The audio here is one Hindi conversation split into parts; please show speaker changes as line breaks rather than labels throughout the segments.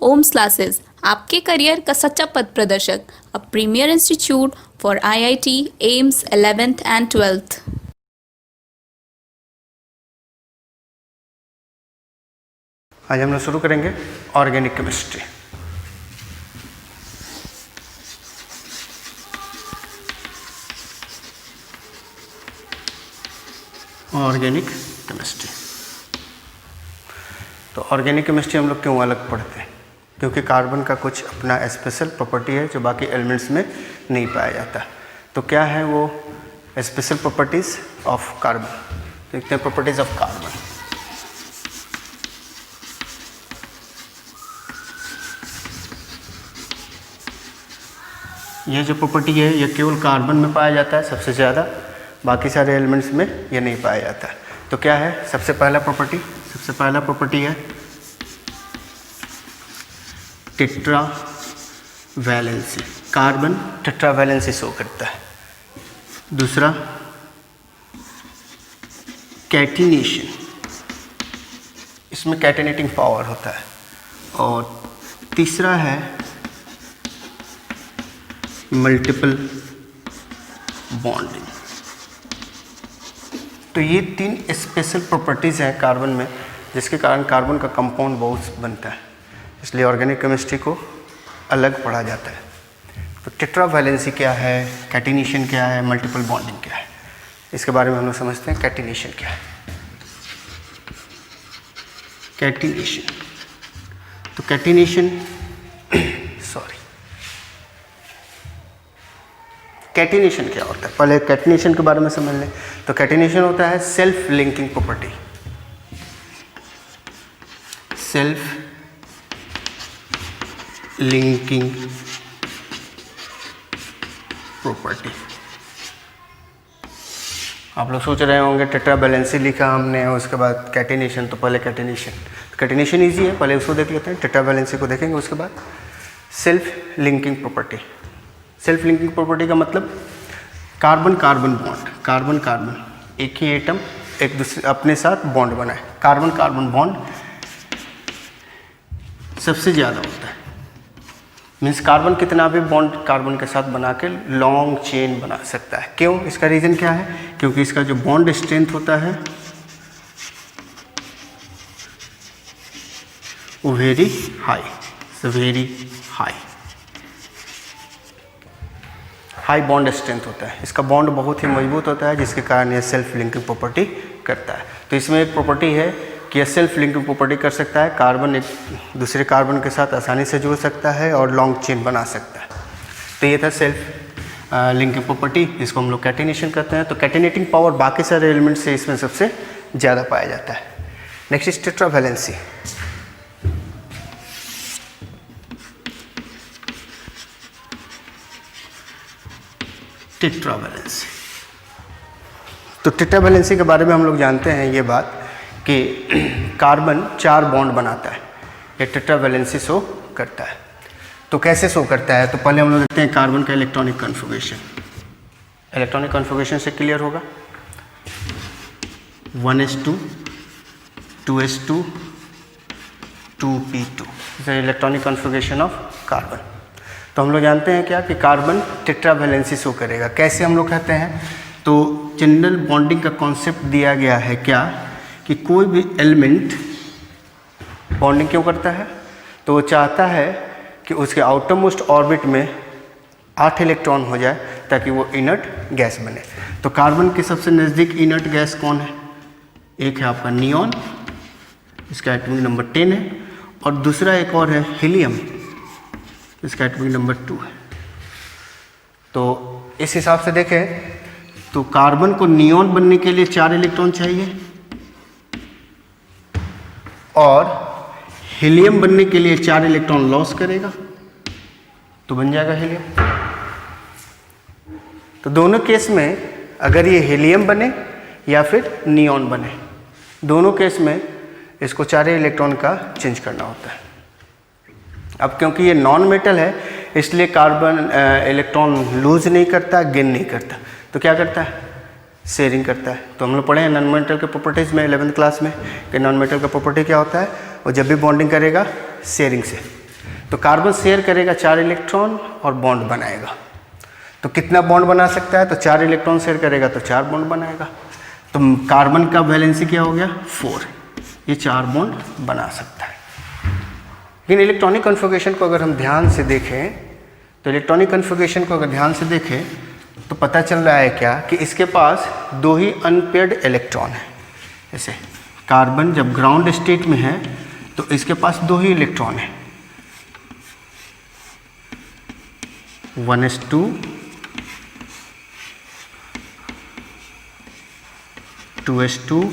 ओम्स क्लासेस, आपके करियर का सच्चा पथ प्रदर्शक, a premier institute for IIT, AIIMS 11th and 12th।
आज हम लोग शुरू करेंगे ऑर्गेनिक केमिस्ट्री। Organic chemistry. तो ऑर्गेनिक केमिस्ट्री हम लोग क्यों अलग पढ़ते हैं? क्योंकि कार्बन का कुछ अपना स्पेशल प्रॉपर्टी है जो बाकी एलिमेंट्स में नहीं पाया जाता। तो क्या है वो स्पेशल प्रॉपर्टीज़ ऑफ कार्बन? देखते हैं प्रॉपर्टीज़ ऑफ कार्बन। ये जो प्रॉपर्टी है ये केवल कार्बन में पाया जाता है सबसे ज़्यादा, बाकी सारे एलिमेंट्स में ये नहीं पाया जाता। तो क्या है सबसे पहला प्रॉपर्टी है tetra valency. Carbon tetra valency show करता है। दूसरा कैटिनेशन, इसमें कैटिनेटिंग पावर होता है। और तीसरा है मल्टीपल बॉन्डिंग। तो ये 3 स्पेशल प्रॉपर्टीज़ हैं कार्बन में जिसके कारण कार्बन का कंपाउंड बहुत बनता है, इसलिए ऑर्गेनिक केमिस्ट्री को अलग पढ़ा जाता है। तो टेट्रा वैलेंसी क्या है, कैटिनेशन क्या है, मल्टीपल बॉन्डिंग क्या है, इसके बारे में हम लोग समझते हैं। कैटिनेशन क्या है? कैटिनेशन, तो कैटिनेशन कैटिनेशन क्या होता है? पहले कैटिनेशन के बारे में समझ लें। तो कैटिनेशन होता है self linking property. Self linking property. आप लोग सोच रहे होंगे टेट्रा वैलेंसी लिखा हमने उसके बाद कैटिनेशन, तो पहले कैटिनेशन ईजी है, पहले उसको देख लेते हैं। टेट्रा वैलेंसी को देखेंगे उसके बाद। Self linking property. Self linking property का मतलब कार्बन बॉन्ड, कार्बन एक ही एटम एक दूसरे अपने साथ बॉन्ड बनाए। कार्बन बॉन्ड सबसे ज़्यादा होता है। मीन्स कार्बन कितना भी बॉन्ड कार्बन के साथ बना के लॉन्ग चेन बना सकता है। क्यों? इसका रीज़न क्या है? क्योंकि इसका जो बॉन्ड स्ट्रेंथ होता है वो वेरी हाई बॉन्ड स्ट्रेंथ होता है। इसका बॉन्ड बहुत ही मजबूत होता है जिसके कारण यह सेल्फ लिंकिंग प्रॉपर्टी करता है। तो इसमें एक प्रॉपर्टी है कि यह सेल्फ लिंकिंग प्रॉपर्टी कर सकता है। कार्बन एक दूसरे कार्बन के साथ आसानी से जुड़ सकता है और लॉन्ग चेन बना सकता है। तो ये था सेल्फ लिंकिंग प्रॉपर्टी, जिसको हम लोग कैटिनेशन करते हैं। तो कैटिनेटिंग पावर बाकी सारे एलिमेंट से इसमें सबसे ज़्यादा पाया जाता है। Next is tetra valency. Tetra valency, तो टेट्रा वैलेंसी के बारे में हम लोग जानते हैं ये बात कि कार्बन 4 बॉन्ड बनाता है। ये टेट्रा वैलेंसी शो करता है। तो कैसे शो करता है? तो पहले हम लोग देखते हैं कार्बन का इलेक्ट्रॉनिक कॉन्फ़िगरेशन। इलेक्ट्रॉनिक कॉन्फ़िगरेशन से क्लियर होगा। 1s2 2s2 2p2 electronic configuration of carbon. तो हम लोग जानते हैं क्या कि कार्बन टेट्रा वैलेंसी शो करेगा। कैसे हम लोग कहते हैं? तो जनरल बॉन्डिंग का कॉन्सेप्ट दिया गया है क्या कि कोई भी एलिमेंट बॉन्डिंग क्यों करता है? तो वो चाहता है कि उसके आउटर मोस्ट ऑर्बिट में 8 इलेक्ट्रॉन हो जाए ताकि वो इनर्ट गैस बने। तो कार्बन के सबसे नज़दीक इनर्ट गैस कौन है? एक है आपका नियॉन, इसका एटॉमिक नंबर 10 है, और दूसरा एक और है हीलियम, इसका एटॉमिक नंबर 2 है। तो इस हिसाब से देखें तो कार्बन को नियॉन बनने के लिए 4 इलेक्ट्रॉन चाहिए और हीलियम बनने के लिए 4 इलेक्ट्रॉन लॉस करेगा तो बन जाएगा हीलियम। तो दोनों केस में अगर ये हीलियम बने या फिर नियॉन बने, दोनों केस में इसको 4 इलेक्ट्रॉन का चेंज करना होता है। अब क्योंकि ये नॉन मेटल है इसलिए कार्बन इलेक्ट्रॉन लूज नहीं करता, गेन नहीं करता, तो क्या करता है? शेयरिंग करता है। तो हम लोग पढ़े हैं नॉन मेटल के प्रॉपर्टीज़ में 11th क्लास में कि नॉन मेटल का प्रॉपर्टी क्या होता है? वो जब भी बॉन्डिंग करेगा शेयरिंग से, तो कार्बन शेयर करेगा 4 इलेक्ट्रॉन और बॉन्ड बनाएगा। तो कितना बॉन्ड बना सकता है? तो 4 इलेक्ट्रॉन शेयर करेगा तो 4 बॉन्ड बनाएगा। तो कार्बन का वैलेंसी क्या हो गया? 4। ये 4 बॉन्ड बना सकता है। लेकिन इलेक्ट्रॉनिक कन्फिगरेशन को अगर हम ध्यान से देखें, तो इलेक्ट्रॉनिक कन्फिगरेशन को अगर ध्यान से देखें तो पता चल रहा है क्या कि इसके पास 2 ही अनपेयर्ड इलेक्ट्रॉन है। जैसे कार्बन जब ग्राउंड स्टेट में है तो इसके पास 2 ही इलेक्ट्रॉन है, 1s2 2s2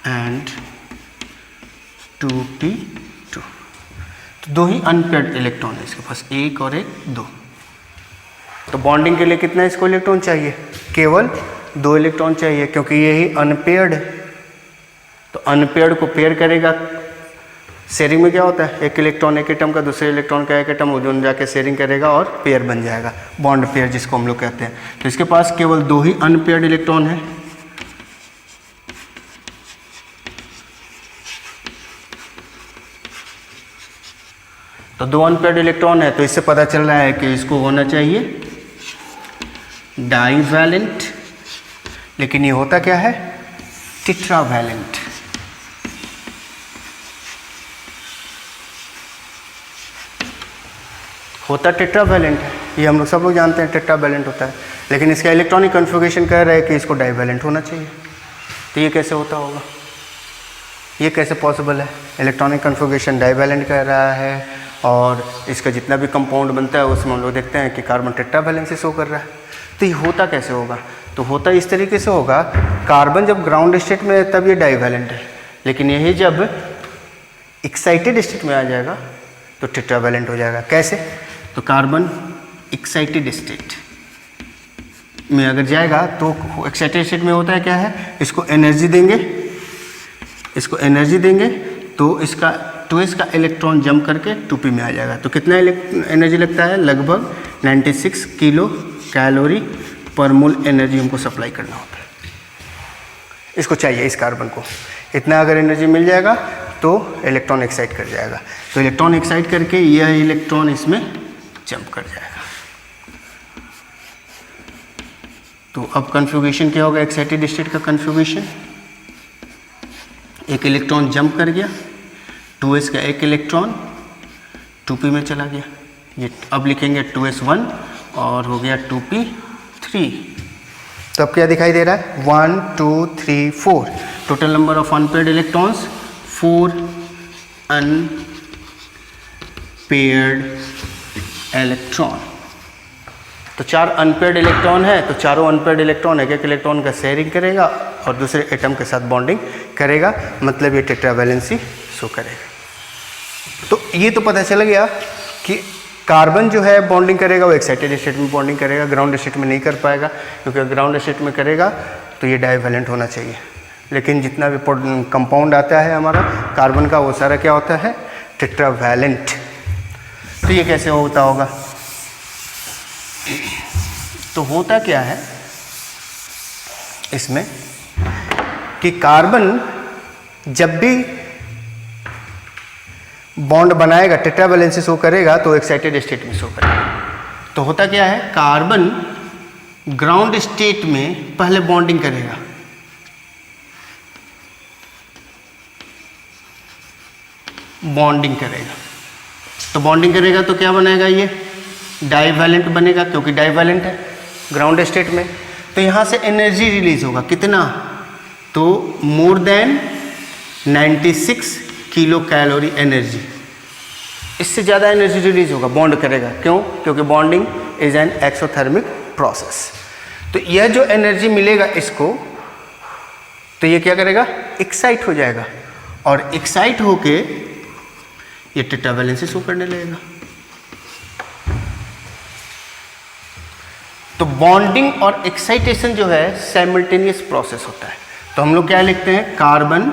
एंड 2p2। तो 2 ही अनपेयर्ड इलेक्ट्रॉन है इसके पास, 1 और 1 2। तो बॉन्डिंग के लिए कितना इसको इलेक्ट्रॉन चाहिए? केवल 2 इलेक्ट्रॉन चाहिए, क्योंकि ये ही अनपेयर्ड है। तो अनपेयर्ड को पेयर करेगा। शेयरिंग में क्या होता है? एक इलेक्ट्रॉन एक एटम का दूसरे इलेक्ट्रॉन का एक एटम ओजोन जाके शेयरिंग करेगा और पेयर बन जाएगा, बॉन्ड पेयर जिसको हम लोग कहते हैं। तो इसके पास केवल 2 ही अनपेयर्ड इलेक्ट्रॉन है। तो 2 अनपेयर्ड इलेक्ट्रॉन है, तो इससे पता चल रहा है कि इसको होना चाहिए डाईवैलेंट। लेकिन ये होता क्या है? टेट्रावैलेंट। होता टेट्रावैलेंट है, ये हम लोग सब लोग जानते हैं टेट्रावैलेंट होता है। लेकिन इसका इलेक्ट्रॉनिक कन्फिगरेशन कह रहा है कि इसको डाईवैलेंट होना चाहिए। तो ये कैसे होता होगा? ये कैसे पॉसिबल है? इलेक्ट्रॉनिक कन्फिगरेशन डाईवैलेंट कह रहा है और इसका जितना भी कंपाउंड बनता है उसमें हम लोग देखते हैं कि कार्बन टेट्रावैलेंसी शो कर रहा है। तो ये होता कैसे होगा? तो होता इस तरीके से होगा, कार्बन जब ग्राउंड स्टेट में है तब ये डाईवैलेंट है, लेकिन यही जब एक्साइटेड स्टेट में आ जाएगा तो टेट्रावैलेंट हो जाएगा। कैसे? तो कार्बन एक्साइटेड स्टेट में अगर जाएगा तो एक्साइटेड स्टेट में होता है क्या है? इसको एनर्जी देंगे तो इसका 2s का इलेक्ट्रॉन जंप करके 2p में आ जाएगा। तो कितना एनर्जी लगता है? लगभग 96 किलो कैलोरी पर मोल एनर्जी हमको सप्लाई करना होता है। इसको चाहिए इस कार्बन को। इतना अगर एनर्जी मिल जाएगा तो इलेक्ट्रॉन एक्साइट कर जाएगा। तो इलेक्ट्रॉन एक्साइट करके यह इलेक्ट्रॉन इसमें जंप कर जाएगा। तो अब कन्फिगरेशन क्या होगा? एक्साइटेड स्टेट का कन्फिगरेशन, एक इलेक्ट्रॉन जंप कर गया, 2s का एक इलेक्ट्रॉन 2p में चला गया। ये अब लिखेंगे 2s1 और हो गया 2p3। तो अब क्या दिखाई दे रहा है? 1 2 3 4 total number of unpaired electrons 4 unpaired electron. तो 4 अनपेयर्ड इलेक्ट्रॉन है, तो चारों अनपेयर्ड इलेक्ट्रॉन एक एक इलेक्ट्रॉन का शेयरिंग करेगा और दूसरे एटम के साथ बॉन्डिंग करेगा, मतलब ये टेट्रावैलेंसी शो करेगा। तो ये तो पता चल गया कि कार्बन जो है बॉन्डिंग करेगा वो एक्साइटेड स्टेट में बॉन्डिंग करेगा, ग्राउंड स्टेट में नहीं कर पाएगा, क्योंकि ग्राउंड स्टेट में करेगा तो ये डाईवैलेंट होना चाहिए। लेकिन जितना भी कंपाउंड आता है हमारा कार्बन का वो सारा क्या होता है? टेट्रावैलेंट। तो ये कैसे होता होगा? तो होता क्या है इसमें कि कार्बन जब भी बॉन्ड बनाएगा टेट्रावैलेंसी शो करेगा तो एक्साइटेड स्टेट में शो करेगा। तो होता क्या है? कार्बन ग्राउंड स्टेट में पहले बॉन्डिंग करेगा, तो बॉन्डिंग करेगा तो क्या बनाएगा? ये डाईवैलेंट बनेगा, क्योंकि डाईवैलेंट है ग्राउंड स्टेट में। तो यहाँ से एनर्जी रिलीज होगा, कितना? तो more than 96 kilo calorie energy. इससे ज़्यादा एनर्जी रिलीज होगा, बॉन्ड करेगा। क्यों? क्योंकि bonding is an exothermic process. तो यह जो एनर्जी मिलेगा इसको, तो ये क्या करेगा? एक्साइट हो जाएगा, और एक्साइट होके ये टेट्रावैलेंसी शो करने लगेगा। तो बॉन्डिंग और एक्साइटेशन जो है साइमल्टेनियस प्रोसेस होता है। तो हम लोग क्या लिखते हैं? कार्बन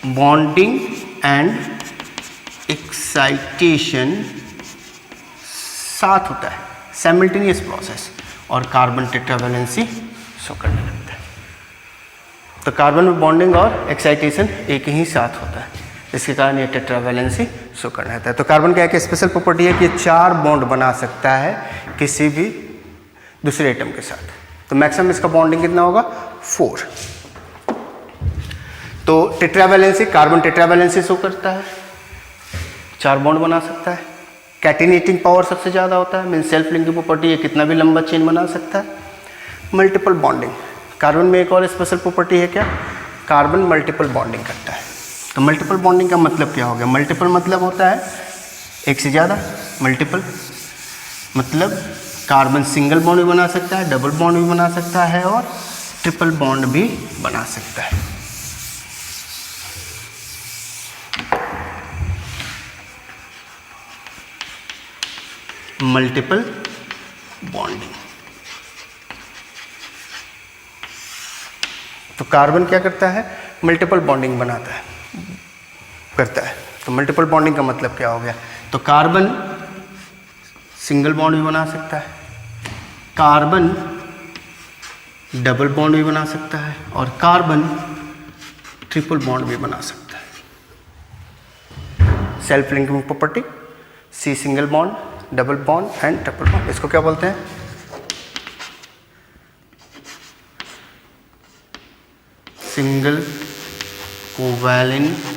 बॉन्डिंग एंड एक्साइटेशन साथ होता है, साइमल्टेनियस प्रोसेस, और कार्बन टेट्रावैलेंसी शो करने लगता है। तो कार्बन में बॉन्डिंग और एक्साइटेशन एक ही साथ होता है, इसके कारण ये टेट्रावैलेंसी शो करना रहता है। तो कार्बन का एक स्पेशल प्रॉपर्टी है कि 4 बॉन्ड बना सकता है किसी भी दूसरे एटम के साथ। तो मैक्सिमम इसका बॉन्डिंग कितना होगा 4। तो टेट्रावैलेंसी, कार्बन टेट्रावैलेंसी शो करता है, 4 बॉन्ड बना सकता है। कैटिनेटिंग पावर सबसे ज़्यादा होता है, मीन सेल्फ लिंकिंग प्रॉपर्टी, ये कितना भी लंबा चेन बना सकता है। मल्टीपल बॉन्डिंग, कार्बन में एक और स्पेशल प्रॉपर्टी है क्या, कार्बन मल्टीपल बॉन्डिंग करता है। तो मल्टीपल बॉन्डिंग का मतलब क्या हो गया, मल्टीपल मतलब होता है एक से ज़्यादा, मल्टीपल मतलब कार्बन सिंगल बॉन्ड भी बना सकता है, डबल बॉन्ड भी बना सकता है और ट्रिपल बॉन्ड भी बना सकता है। Multiple bonding. तो कार्बन क्या करता है, मल्टीपल बॉन्डिंग बनाता है, करता है। तो मल्टीपल बॉन्डिंग का मतलब क्या हो गया, तो कार्बन सिंगल बॉन्ड भी बना सकता है, कार्बन डबल बॉन्ड भी बना सकता है और कार्बन ट्रिपल बॉन्ड भी बना सकता है। Self linking property, C single bond, double bond and triple bond. इसको क्या बोलते हैं, सिंगल कोवैलेंट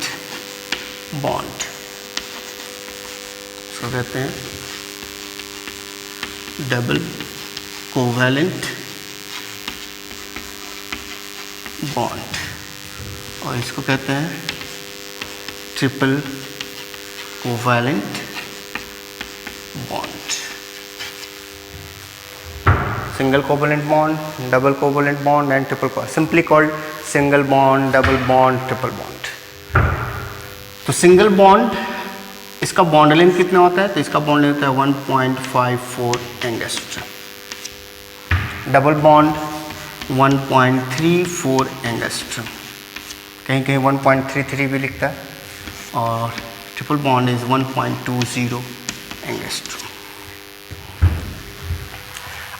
बॉन्ड, इसको कहते हैं डबल कोवैलेंट बॉन्ड और इसको कहते हैं triple covalent bond. Single covalent bond, double covalent bond and triple covalent, simply called single bond, double bond, triple bond. तो सिंगल बॉन्ड, इसका बॉन्ड लेंथ कितना होता है, तो इसका बॉन्ड लेंथ होता है 1.54 एंगस्ट्रॉम। डबल बॉन्ड 1.34 एंगस्ट्रॉम, कहीं कहीं 1.33 भी लिखता है और ट्रिपल बॉन्ड इज 1.20 एंगस्ट्रॉम।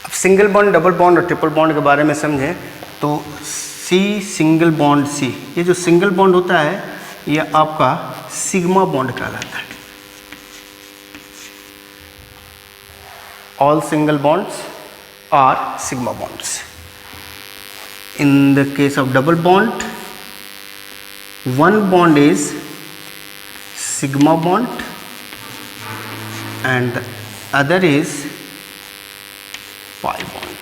अब सिंगल बॉन्ड, डबल बॉन्ड और ट्रिपल बॉन्ड के बारे में समझें तो सी सिंगल बॉन्ड सी, ये जो सिंगल बॉन्ड होता है ये आपका सिग्मा बॉन्ड कहलाता है। All single bonds are sigma bonds. In the case of double bond, one bond is sigma bond and the other is pi bond.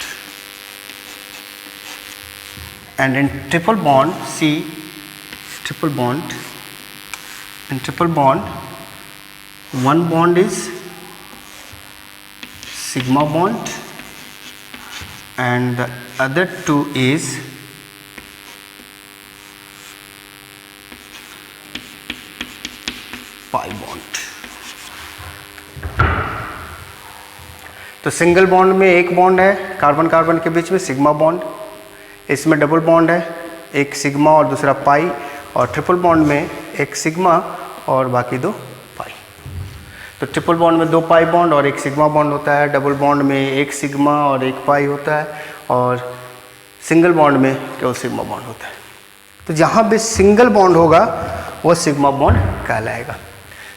And in triple bond, see triple bond, in triple bond, one bond is sigma bond and the other two is pi bond. तो सिंगल बॉन्ड में एक बॉन्ड है कार्बन कार्बन के बीच में, सिग्मा बॉन्ड। इसमें डबल बॉन्ड है, एक सिग्मा और दूसरा पाई, और ट्रिपल बॉन्ड में एक सिग्मा और बाकी 2 पाई। तो ट्रिपल बॉन्ड में 2 पाई बॉन्ड और एक सिग्मा बॉन्ड होता है, डबल बॉन्ड में एक सिग्मा और एक पाई होता है, और सिंगल बॉन्ड में केवल सिग्मा बॉन्ड होता है। तो जहाँ भी सिंगल बॉन्ड होगा वो सिग्मा बॉन्ड कहलाएगा।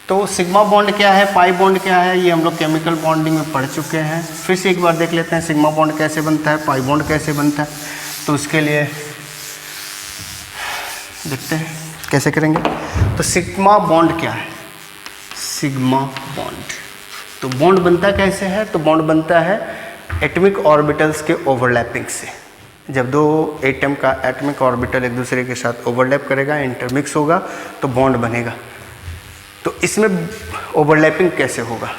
तो सिग्मा बॉन्ड क्या है, पाई बॉन्ड क्या है, ये हम लोग केमिकल बॉन्डिंग में पढ़ चुके हैं। फिर से एक बार देख लेते हैं सिग्मा बॉन्ड कैसे बनता है, पाई बॉन्ड कैसे बनता है। तो उसके लिए देखते हैं कैसे करेंगे। तो सिग्मा बॉन्ड क्या है, सिग्मा बॉन्ड, तो बॉन्ड बनता कैसे है, तो बॉन्ड बनता है एटॉमिक ऑर्बिटल्स के ओवरलैपिंग से। जब 2 एटम का एटॉमिक ऑर्बिटल एक दूसरे के साथ ओवरलैप करेगा, इंटरमिक्स होगा, तो बॉन्ड बनेगा। तो इसमें ओवरलैपिंग कैसे होगा,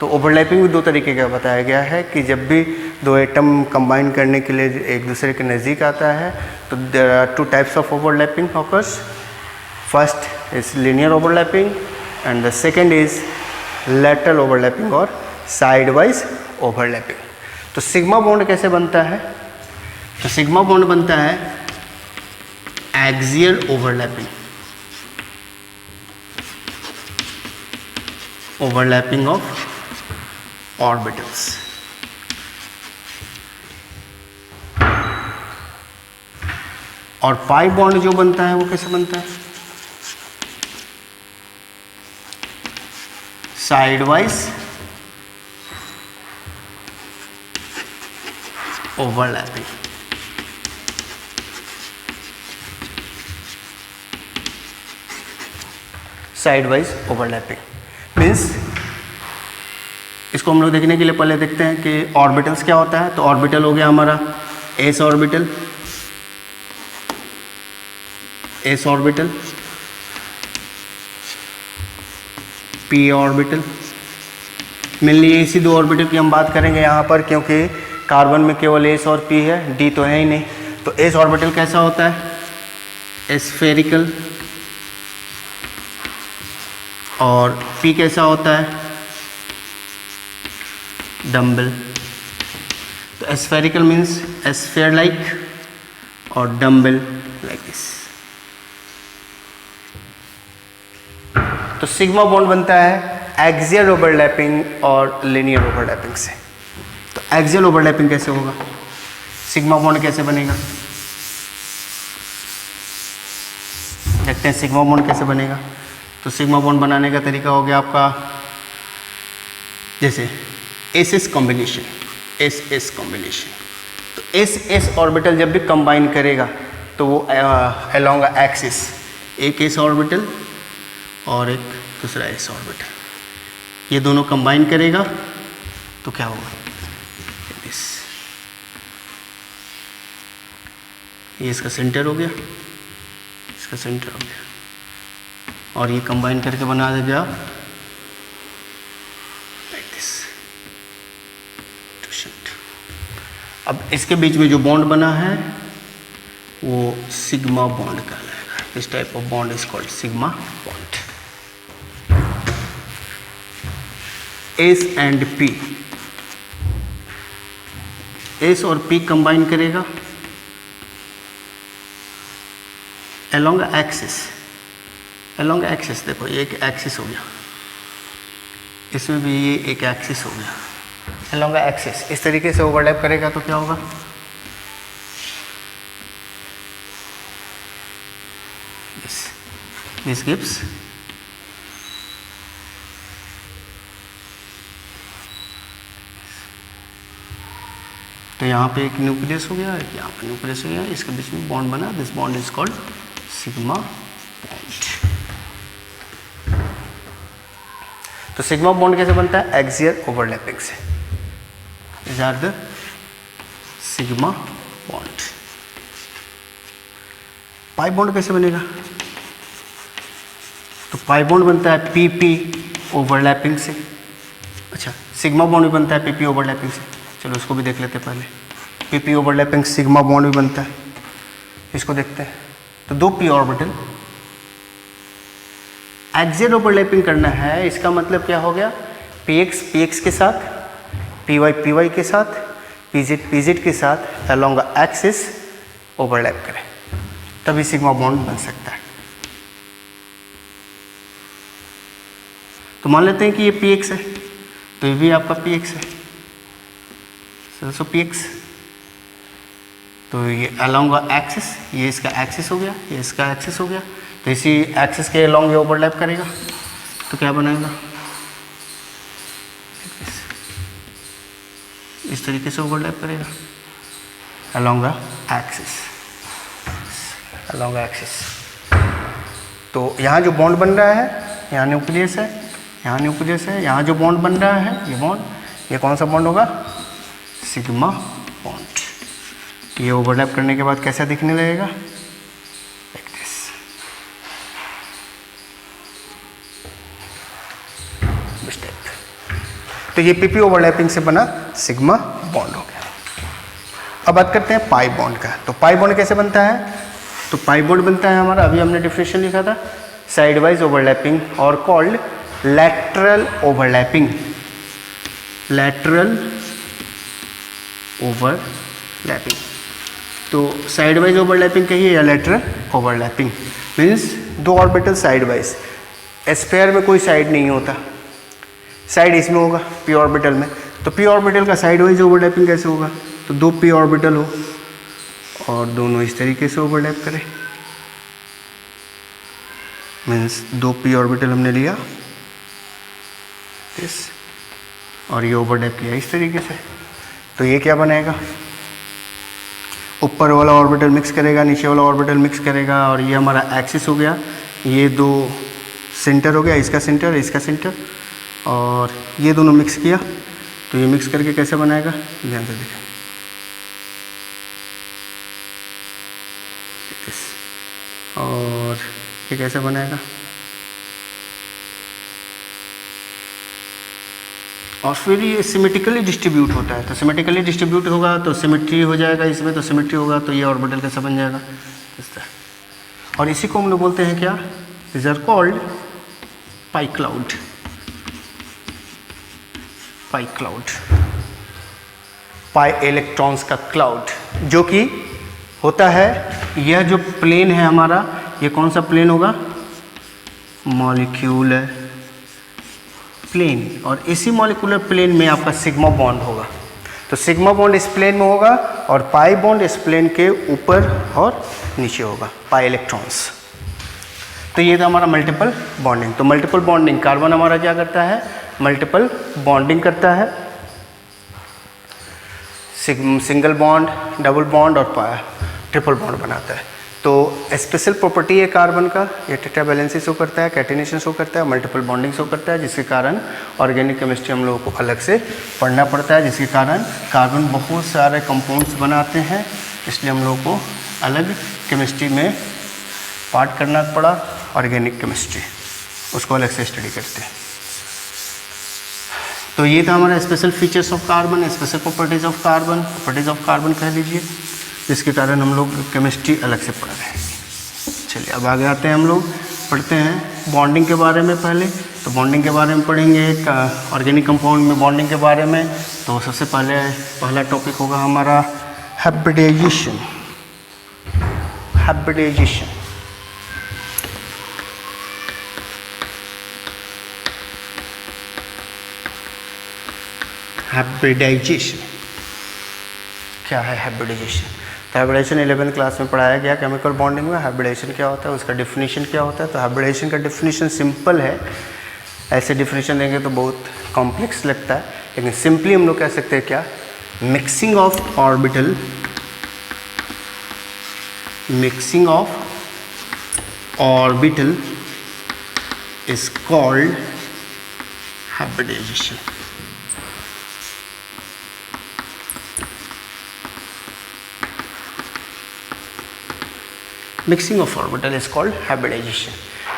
तो ओवरलैपिंग भी 2 तरीके का बताया गया है कि जब भी 2 एटम कंबाइन करने के लिए एक दूसरे के नज़दीक आता है तो there are 2 types of overlapping occurs. First is linear overlapping and the second is lateral overlapping और साइड वाइज ओवरलैपिंग। तो सिग्मा बॉन्ड कैसे बनता है, तो सिग्मा बॉन्ड बनता है axial overlapping, overlapping of orbitals. और पाई बॉन्ड जो बनता है वो कैसे बनता है? Side wise overlapping. Side wise overlapping means, इसको हम लोग देखने के लिए पहले देखते हैं कि ऑर्बिटल्स क्या होता है। तो ऑर्बिटल हो गया हमारा S orbital, S orbital, P orbital. Mainly इसी दो ऑर्बिटल की हम बात करेंगे यहाँ पर, क्योंकि कार्बन में केवल एस और पी है, डी तो है ही नहीं। तो एस ऑर्बिटल कैसा होता है? स्फेरिकल। और पी कैसा होता है? डम्बल। तो स्फेरिकल मीन्स स्फेयर लाइक और डम्बल लाइक दिस। तो सिग्मा बॉन्ड बनता है एक्सियल ओवरलैपिंग और लीनियर ओवरलैपिंग से। तो एक्सियल ओवरलैपिंग कैसे होगा? सिग्मा बॉन्ड कैसे बनेगा? देखते हैं सिग्मा बॉन्ड कैसे बनेगा। तो सिग्मा बॉन्ड बनाने का तरीका हो गया आपका, जैसे S S combination, S S combination. तो एस एस ऑर्बिटल जब भी कंबाइन करेगा तो वो अलोंग एक्सिस, एक एस ऑर्बिटल और एक दूसरा एस ऑर्बिटल, ये दोनों कंबाइन करेगा तो क्या होगा? ये इसका सेंटर हो गया, इसका सेंटर हो गया, और ये कंबाइन करके बना देगा लाइक दिस। अब इसके बीच में जो बॉन्ड बना है वो सिग्मा बॉन्ड कहलाएगा। This type of bond is called sigma bond. S and P, S और पी कंबाइन करेगा अलोंग एक्सिस, अलोंग एक्सिस। देखो ये एक एक्सिस हो गया, इसमें भी ये एक एक्सिस हो गया, अलोंग एक्सिस। इस तरीके से ओवरलैप करेगा तो क्या होगा? दिस गिव्स तो यहाँ पे एक न्यूक्लियस हो गया, यहाँ पे न्यूक्लियस हो गया, इसके बीच में बॉन्ड बना। This bond is called sigma bond. तो सिग्मा बॉन्ड कैसे बनता है? एक्सियल ओवरलैपिंग से। These are the sigma bond. Pi bond कैसे बनेगा? तो पाई बॉन्ड बनता है पीपी ओवरलैपिंग से। अच्छा, सिग्मा बॉन्ड भी बनता है पीपी ओवरलैपिंग से। चलो उसको भी देख लेते हैं पहले। पीपी ओवरलैपिंग सिग्मा बॉन्ड भी बनता है, इसको देखते हैं। तो दो पी ऑर्बिटल एक्सियल ओवरलैपिंग करना है, इसका मतलब क्या हो गया? पीएक्स पीएक्स के साथ, पीवाई पीवाई के साथ, पीजेड पीजेड के साथ अलोंग एक्सिस ओवरलैप करें, तभी सिग्मा बॉन्ड बन सकता है। तो मान लेते हैं कि ये पीएक्स है, तो ये भी आपका पीएक्स है, सो पीएक्स। तो ये अलोंग एक्सिस, ये इसका एक्सिस हो गया, ये इसका एक्सिस हो गया। तो इसी एक्सिस के अलोंग ये ओवरलैप करेगा तो क्या बनाएगा? इस तरीके से ओवरलैप करेगा अलोंग एक्सिस, अलोंग एक्सिस। तो यहाँ जो बॉन्ड बन रहा है, यहाँ न्यूक्लियस है, यहाँ न्यूक्लियस है, यहाँ जो बॉन्ड बन रहा है ये बॉन्ड, ये कौन सा बॉन्ड होगा? Sigma bond. ये ओवरलैप करने के बाद कैसा दिखने लगेगा? Like this. तो ये पीपी ओवरलैपिंग से बना सिग्मा बॉन्ड हो गया। अब बात करते हैं पाई बॉन्ड का। तो पाई बॉन्ड कैसे बनता है? तो पाई बॉन्ड बनता है हमारा, अभी हमने डेफिनेशन लिखा था, साइड वाइज ओवरलैपिंग और called lateral overlapping, lateral overlapping. तो साइड वाइज ओवरलैपिंग कहिए या लेटरल ओवरलैपिंग, मीन्स दो ऑर्बिटल साइड वाइज। स्फेयर में कोई साइड नहीं होता, साइड इसमें होगा पी ऑर्बिटल में। तो पी ऑर्बिटल का साइड वाइज ओवरलैपिंग कैसे होगा? तो दो पी ऑर्बिटल हो और दोनों इस तरीके से ओवरलैप करें, मीन्स 2 p ऑर्बिटल हमने लिया इस, और ये ओवरलैप किया इस तरीके से। तो ये क्या बनेगा, ऊपर वाला ऑर्बिटल मिक्स करेगा, नीचे वाला ऑर्बिटल मिक्स करेगा, और ये हमारा एक्सिस हो गया, ये 2 सेंटर हो गया, इसका सेंटर इसका सेंटर, और ये दोनों मिक्स किया। तो ये मिक्स करके कैसे बनाएगा, ध्यान से देखें, और ये कैसे बनाएगा, और फिर ये सिमेट्रिकली डिस्ट्रीब्यूट होता है। तो सिमेट्रिकली डिस्ट्रीब्यूट होगा तो सिमेट्री हो जाएगा इसमें, तो सिमेट्री होगा तो ये ऑर्बिटल कैसा बन जाएगा इस तरह। और इसी को हम लोग बोलते हैं क्या, this are called pi cloud. Pi cloud, pi electrons का क्लाउड, जो कि होता है, यह जो प्लेन है हमारा, ये कौन सा प्लेन होगा, मॉलिक्यूलर प्लेन, और इसी मॉलिक्यूलर प्लेन में आपका सिग्मा बॉन्ड होगा। तो सिग्मा बॉन्ड इस प्लेन में होगा और पाई बॉन्ड इस प्लेन के ऊपर और नीचे होगा, पाई इलेक्ट्रॉन्स। तो ये था हमारा मल्टीपल बॉन्डिंग। तो मल्टीपल बॉन्डिंग, कार्बन हमारा क्या करता है, मल्टीपल बॉन्डिंग करता है, सिंगल बॉन्ड, डबल बॉन्ड और ट्रिपल बॉन्ड बनाता है। तो स्पेशल प्रॉपर्टी है कार्बन का, ये टेट्रा वैलेंसी शो करता है, कैटिनेशन शो करता है, मल्टीपल बॉन्डिंग शो करता है, जिसके कारण ऑर्गेनिक केमिस्ट्री हम लोगों को अलग से पढ़ना पड़ता है, जिसके कारण कार्बन बहुत सारे कंपाउंड्स बनाते हैं, इसलिए हम लोगों को अलग केमिस्ट्री में पार्ट करना पड़ा, ऑर्गेनिक केमिस्ट्री, उसको अलग से स्टडी करते हैं। तो ये था हमारा special features of carbon, special properties of carbon कह लीजिए, जिसके कारण हम लोग केमिस्ट्री अलग से पढ़ रहे हैं। चलिए अब आगे आते हैं, हम लोग पढ़ते हैं बॉन्डिंग के बारे में। पहले तो बॉन्डिंग के बारे में पढ़ेंगे, ऑर्गेनिक कंपाउंड में बॉन्डिंग के बारे में। तो सबसे पहला टॉपिक होगा हमारा हाइब्रिडाइजेशन। हाइब्रिडाइजेशन हाइब्रिडाइजेशन क्या है, हाइब्रिडाइजेशन? तो हाइब्रिडाइजेशन 11th क्लास में पढ़ाया गया केमिकल बॉन्डिंग में। हाइब्रिडाइजेशन क्या होता है, उसका डेफिनेशन क्या होता है? तो हाइब्रिडाइजेशन का डेफिनेशन सिंपल है, ऐसे डेफिनेशन देंगे तो बहुत कॉम्प्लेक्स लगता है, लेकिन सिंपली हम लोग कह सकते हैं क्या, mixing of orbital, mixing of orbital is called hybridization. Mixing of orbital is called hybridization.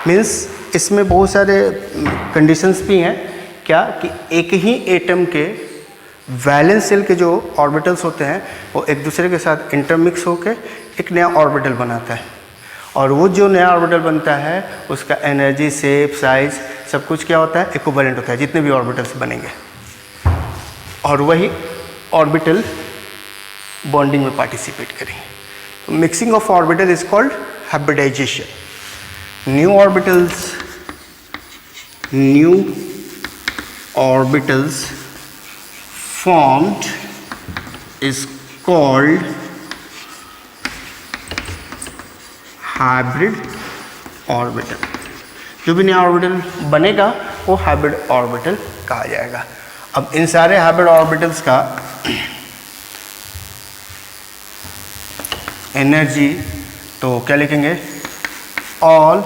Means इसमें बहुत सारे कंडीशंस भी हैं क्या, कि एक ही एटम के वैलेंस शेल के जो ऑर्बिटल्स होते हैं वो एक दूसरे के साथ इंटरमिक्स होकर एक नया ऑर्बिटल बनाता है, और वो जो नया ऑर्बिटल बनता है उसका एनर्जी, शेप, साइज सब कुछ क्या होता है, इक्विवेलेंट होता है जितने भी ऑर्बिटल्स बनेंगे, और वही ऑर्बिटल बॉन्डिंग में पार्टिसिपेट करेंगे। Mixing of orbital is called hybridization. New orbitals formed is called hybrid orbital. जो भी नया ऑर्बिटल बनेगा वो हाइब्रिड ऑर्बिटल कहा जाएगा। अब इन सारे हाइब्रिड ऑर्बिटल्स का एनर्जी तो क्या लिखेंगे, all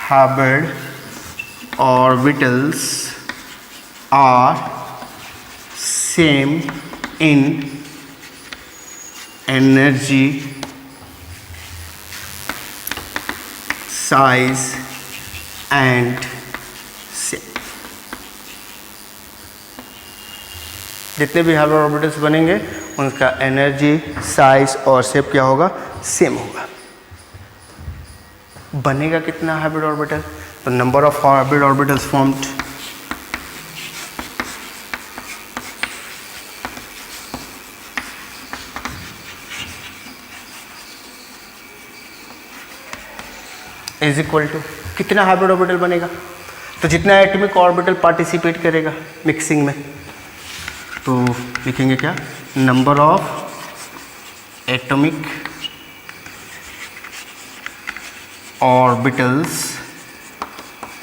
hybrid orbitals are same in energy, size and shape. जितने भी हाइब्रिड ऑर्बिटल्स बनेंगे उनका एनर्जी, साइज और शेप क्या होगा, सेम होगा। बनेगा कितना हाइब्रिड ऑर्बिटल, तो number of hybrid orbitals formed is equal to कितना हाइब्रिड ऑर्बिटल बनेगा, तो जितना एटॉमिक ऑर्बिटल पार्टिसिपेट करेगा मिक्सिंग में, तो लिखेंगे क्या, number of atomic orbitals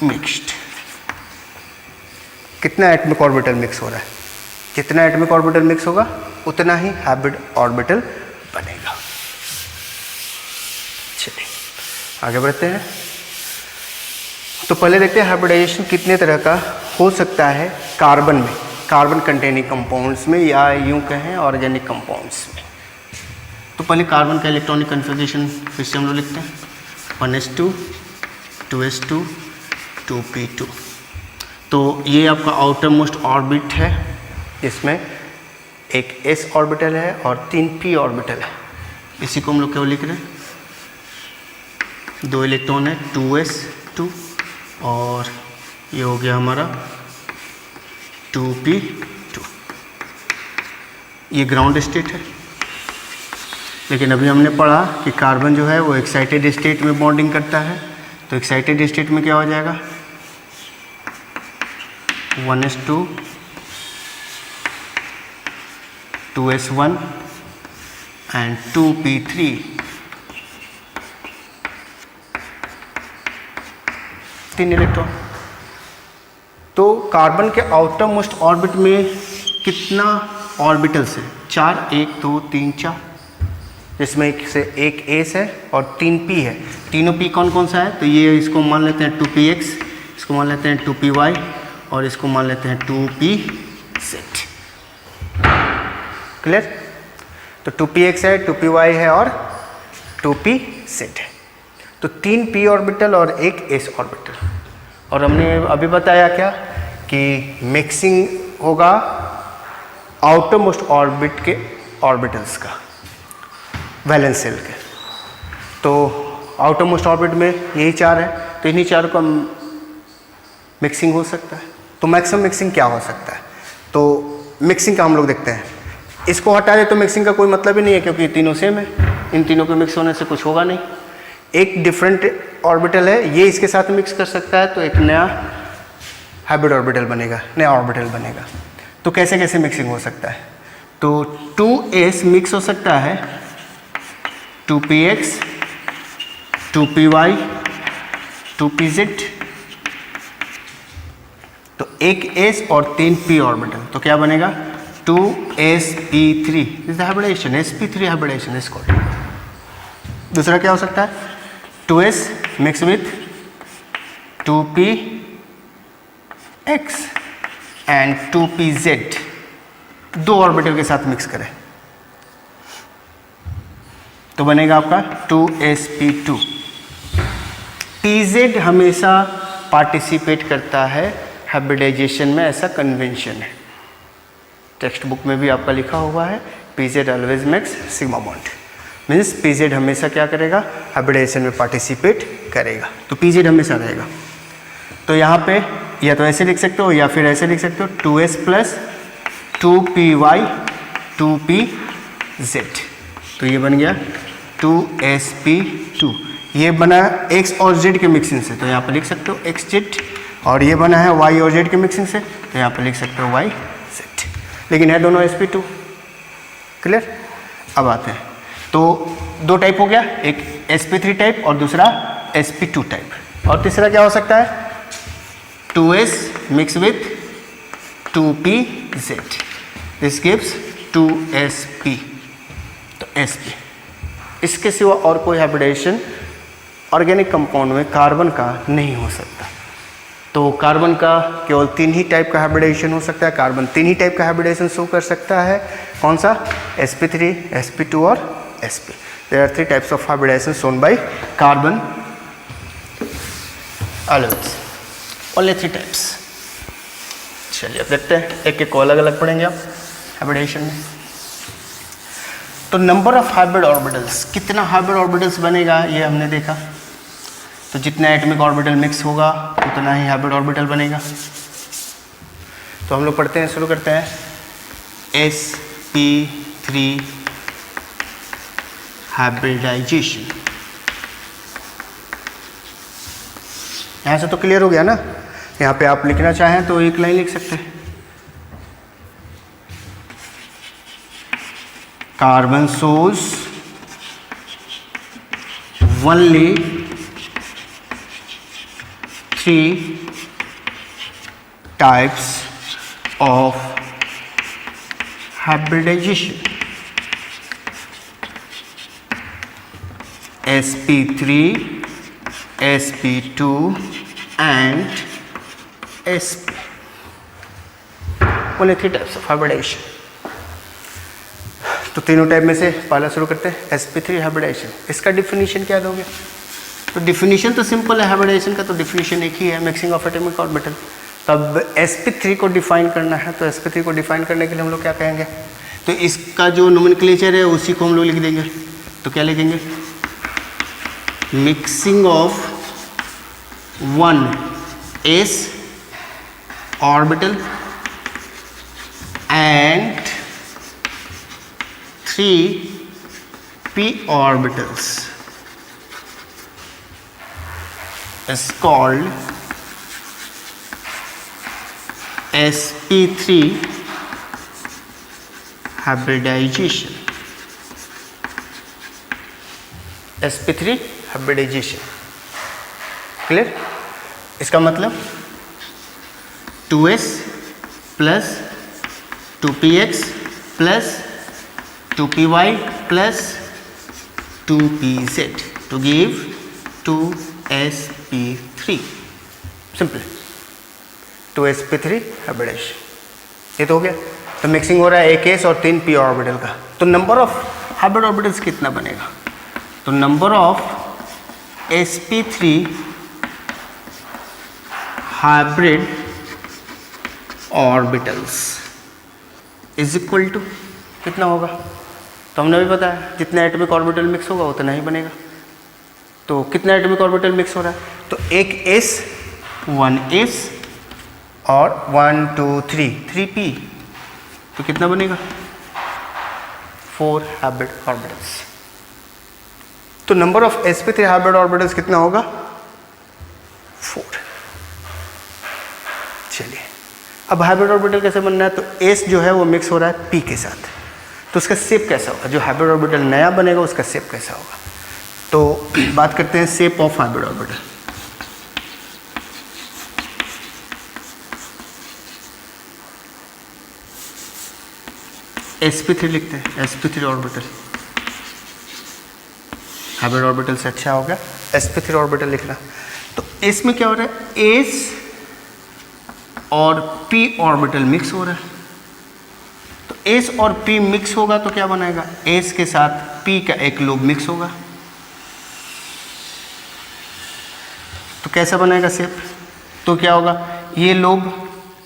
mixed. कितना एटॉमिक ऑर्बिटल मिक्स हो रहा है? जितना एटॉमिक ऑर्बिटल मिक्स होगा उतना ही हाइब्रिड ऑर्बिटल बनेगा। चलिए आगे बढ़ते हैं। तो पहले देखते हैं हाइब्रिडाइजेशन कितने तरह का हो सकता है कार्बन में, कार्बन कंटेनिंग कंपाउंड्स में, या यूं कहें ऑर्गेनिक कंपाउंड्स में। तो पहले कार्बन का इलेक्ट्रॉनिक कन्फिगरेशन फिर से हम लोग लिखते हैं 1s2 2s2 2p2। तो ये आपका आउटर मोस्ट ऑर्बिट है, इसमें एक s ऑर्बिटल है और 3 p ऑर्बिटल है। इसी को हम लोग क्यों लिख रहे हैं? 2 इलेक्ट्रॉन है 2s2 और ये हो गया हमारा 2p2। ये ग्राउंड स्टेट है। लेकिन अभी हमने पढ़ा कि कार्बन जो है वो एक्साइटेड स्टेट में बॉन्डिंग करता है। तो एक्साइटेड स्टेट में क्या हो जाएगा? 1s2 2s1 and 2p3। तीन इलेक्ट्रॉन। तो कार्बन के आउटर मोस्ट ऑर्बिट में कितना ऑर्बिटल्स है? 4, 1 2 3 4, जिसमें एक एस है और 3 p है। तीनों p कौन कौन सा है? तो ये इसको मान लेते हैं 2px, इसको मान लेते हैं 2py और इसको मान लेते हैं 2pz। क्लियर? तो 2px है, 2py है और 2pz है। तो 3 p ऑर्बिटल और एक s ऑर्बिटल। और हमने अभी बताया क्या कि मिक्सिंग होगा आउटर मोस्ट ऑर्बिट के ऑर्बिटल्स का, वैलेंस शेल के। तो आउटर मोस्ट ऑर्बिट में यही 4 है, तो इन्हीं 4 का मिक्सिंग हो सकता है। तो मैक्सिमम मिक्सिंग क्या हो सकता है? तो मिक्सिंग का हम लोग देखते हैं। इसको हटा दे तो मिक्सिंग का कोई मतलब ही नहीं है, क्योंकि ये तीनों सेम है, इन तीनों के मिक्स होने से कुछ होगा नहीं। एक डिफरेंट ऑर्बिटल है, ये इसके साथ मिक्स कर सकता है, तो एक नया हाइब्रिड ऑर्बिटल बनेगा, नया ऑर्बिटल बनेगा। तो कैसे कैसे मिक्सिंग हो सकता है? तो 2s मिक्स हो सकता है 2px 2py 2pz। तो एक s और 3 p ऑर्बिटल, तो क्या बनेगा? 2sp3 is the hybridization, sp3 hybridization is called. दूसरा क्या हो सकता है? 2s mix with 2px and 2pz, 2 orbital के साथ मिक्स करें तो बनेगा आपका 2sp2। pz हमेशा पार्टिसिपेट करता है हाइब्रिडाइजेशन में, ऐसा कन्वेंशन है। टेक्स्ट बुक में भी आपका लिखा हुआ है pz always makes sigma bond. Means pz हमेशा क्या करेगा? हाइब्रिडाइजेशन में पार्टिसिपेट करेगा। तो pz हमेशा रहेगा। तो यहाँ पे या तो ऐसे लिख सकते हो या फिर ऐसे लिख सकते हो 2s प्लस 2py 2pz। तो ये बन गया 2sp2। ये बना x और z के मिक्सिंग से, तो यहाँ पर लिख सकते हो xz। और ये बना है y और z के मिक्सिंग से, तो यहाँ पर लिख सकते हो yz। लेकिन है दोनों sp2। क्लियर? अब आते हैं। तो 2 टाइप हो गया, एक sp3 टाइप और दूसरा sp2 टाइप। और तीसरा क्या हो सकता है? 2s mix with 2pz, this gives 2sp। तो sp। इसके सिवा और कोई हाइब्रिडाइजेशन ऑर्गेनिक कंपाउंड में कार्बन का नहीं हो सकता। तो कार्बन का केवल 3 ही टाइप का हाइब्रिडाइजेशन हो सकता है। कार्बन 3 ही टाइप का हाइब्रिडाइजेशन शो कर सकता है। कौन सा? sp3, sp2 और sp। There are 3 types of hybridization shown by carbon always, only 3 types. चलिए अब देखते हैं, एक एक को अलग अलग पढ़ेंगे आप हाइब्रिडाइजेशन में। तो नंबर ऑफ हाइब्रिड ऑर्बिटल्स, कितना हाइब्रिड ऑर्बिटल्स बनेगा ये हमने देखा। तो जितना एटॉमिक ऑर्बिटल मिक्स होगा उतना ही हाइब्रिड ऑर्बिटल बनेगा। तो हम लोग पढ़ते हैं, शुरू करते हैं। sp3 hybridisation. यहाँ से तो क्लियर हो गया ना? यहाँ पे आप लिखना चाहें तो एक लाइन लिख सकते हैं। Carbon shows only 3 types of hybridization: sp3, sp2 and sp. only 3 types of hybridization. तो तीनों टाइप में से पहला शुरू करते हैं, sp3 हाइब्रिडाइजेशन। इसका डिफिनीशन क्या दोगे? तो डिफिनीशन तो सिंपल है, हाइब्रिडाइजेशन का तो डिफिनीशन एक ही है, मिक्सिंग ऑफ एटॉमिक ऑर्बिटल। तब sp3 को डिफाइन करना है, तो sp3 को डिफाइन करने के लिए हम लोग क्या कहेंगे? तो इसका जो नोमेनक्लेचर है उसी को हम लोग लिख देंगे। तो क्या लिखेंगे? Mixing of 1s orbital and 3p orbitals is called sp3 hybridization. sp3 hybridization clear? इसका मतलब 2s plus 2px plus 2py plus 2pz to give 2sp3. Simple, 2sp3 hybridization. ये तो हो गया। तो मिक्सिंग हो रहा है 1s और 3p ऑर्बिटल का। तो नंबर ऑफ हाइब्रिड ऑर्बिटल्स कितना बनेगा? तो number of sp3 hybrid orbitals is equal to कितना होगा? तो हमने भी पता है जितना एटॉमिक ऑर्बिटल मिक्स होगा उतना ही बनेगा। तो कितना एटॉमिक ऑर्बिटल मिक्स हो रहा है? तो एक s 1s और 1 2 3 3p, तो कितना बनेगा? 4 हाइब्रिड ऑर्बिटल्स। तो number of sp3 hybrid orbitals कितना होगा? 4। चलिए, अब हाइब्रिड ऑर्बिटल कैसे बनना है? तो s जो है वो मिक्स हो रहा है p के साथ, तो उसका शेप कैसा होगा? जो हाइब्रिड ऑर्बिटल नया बनेगा उसका शेप कैसा होगा? तो बात करते हैं shape of hybrid orbital. sp3 लिखते हैं, sp3 ऑर्बिटल हाइब्रिड ऑर्बिटल से अच्छा होगा sp3 ऑर्बिटल लिखना। तो इसमें क्या हो रहा है? s और p ऑर्बिटल मिक्स हो रहा है। तो s और p मिक्स होगा तो क्या बनाएगा? s के साथ p का एक लोब मिक्स होगा। तो कैसा बनेगा शेप? तो क्या होगा? ये लोब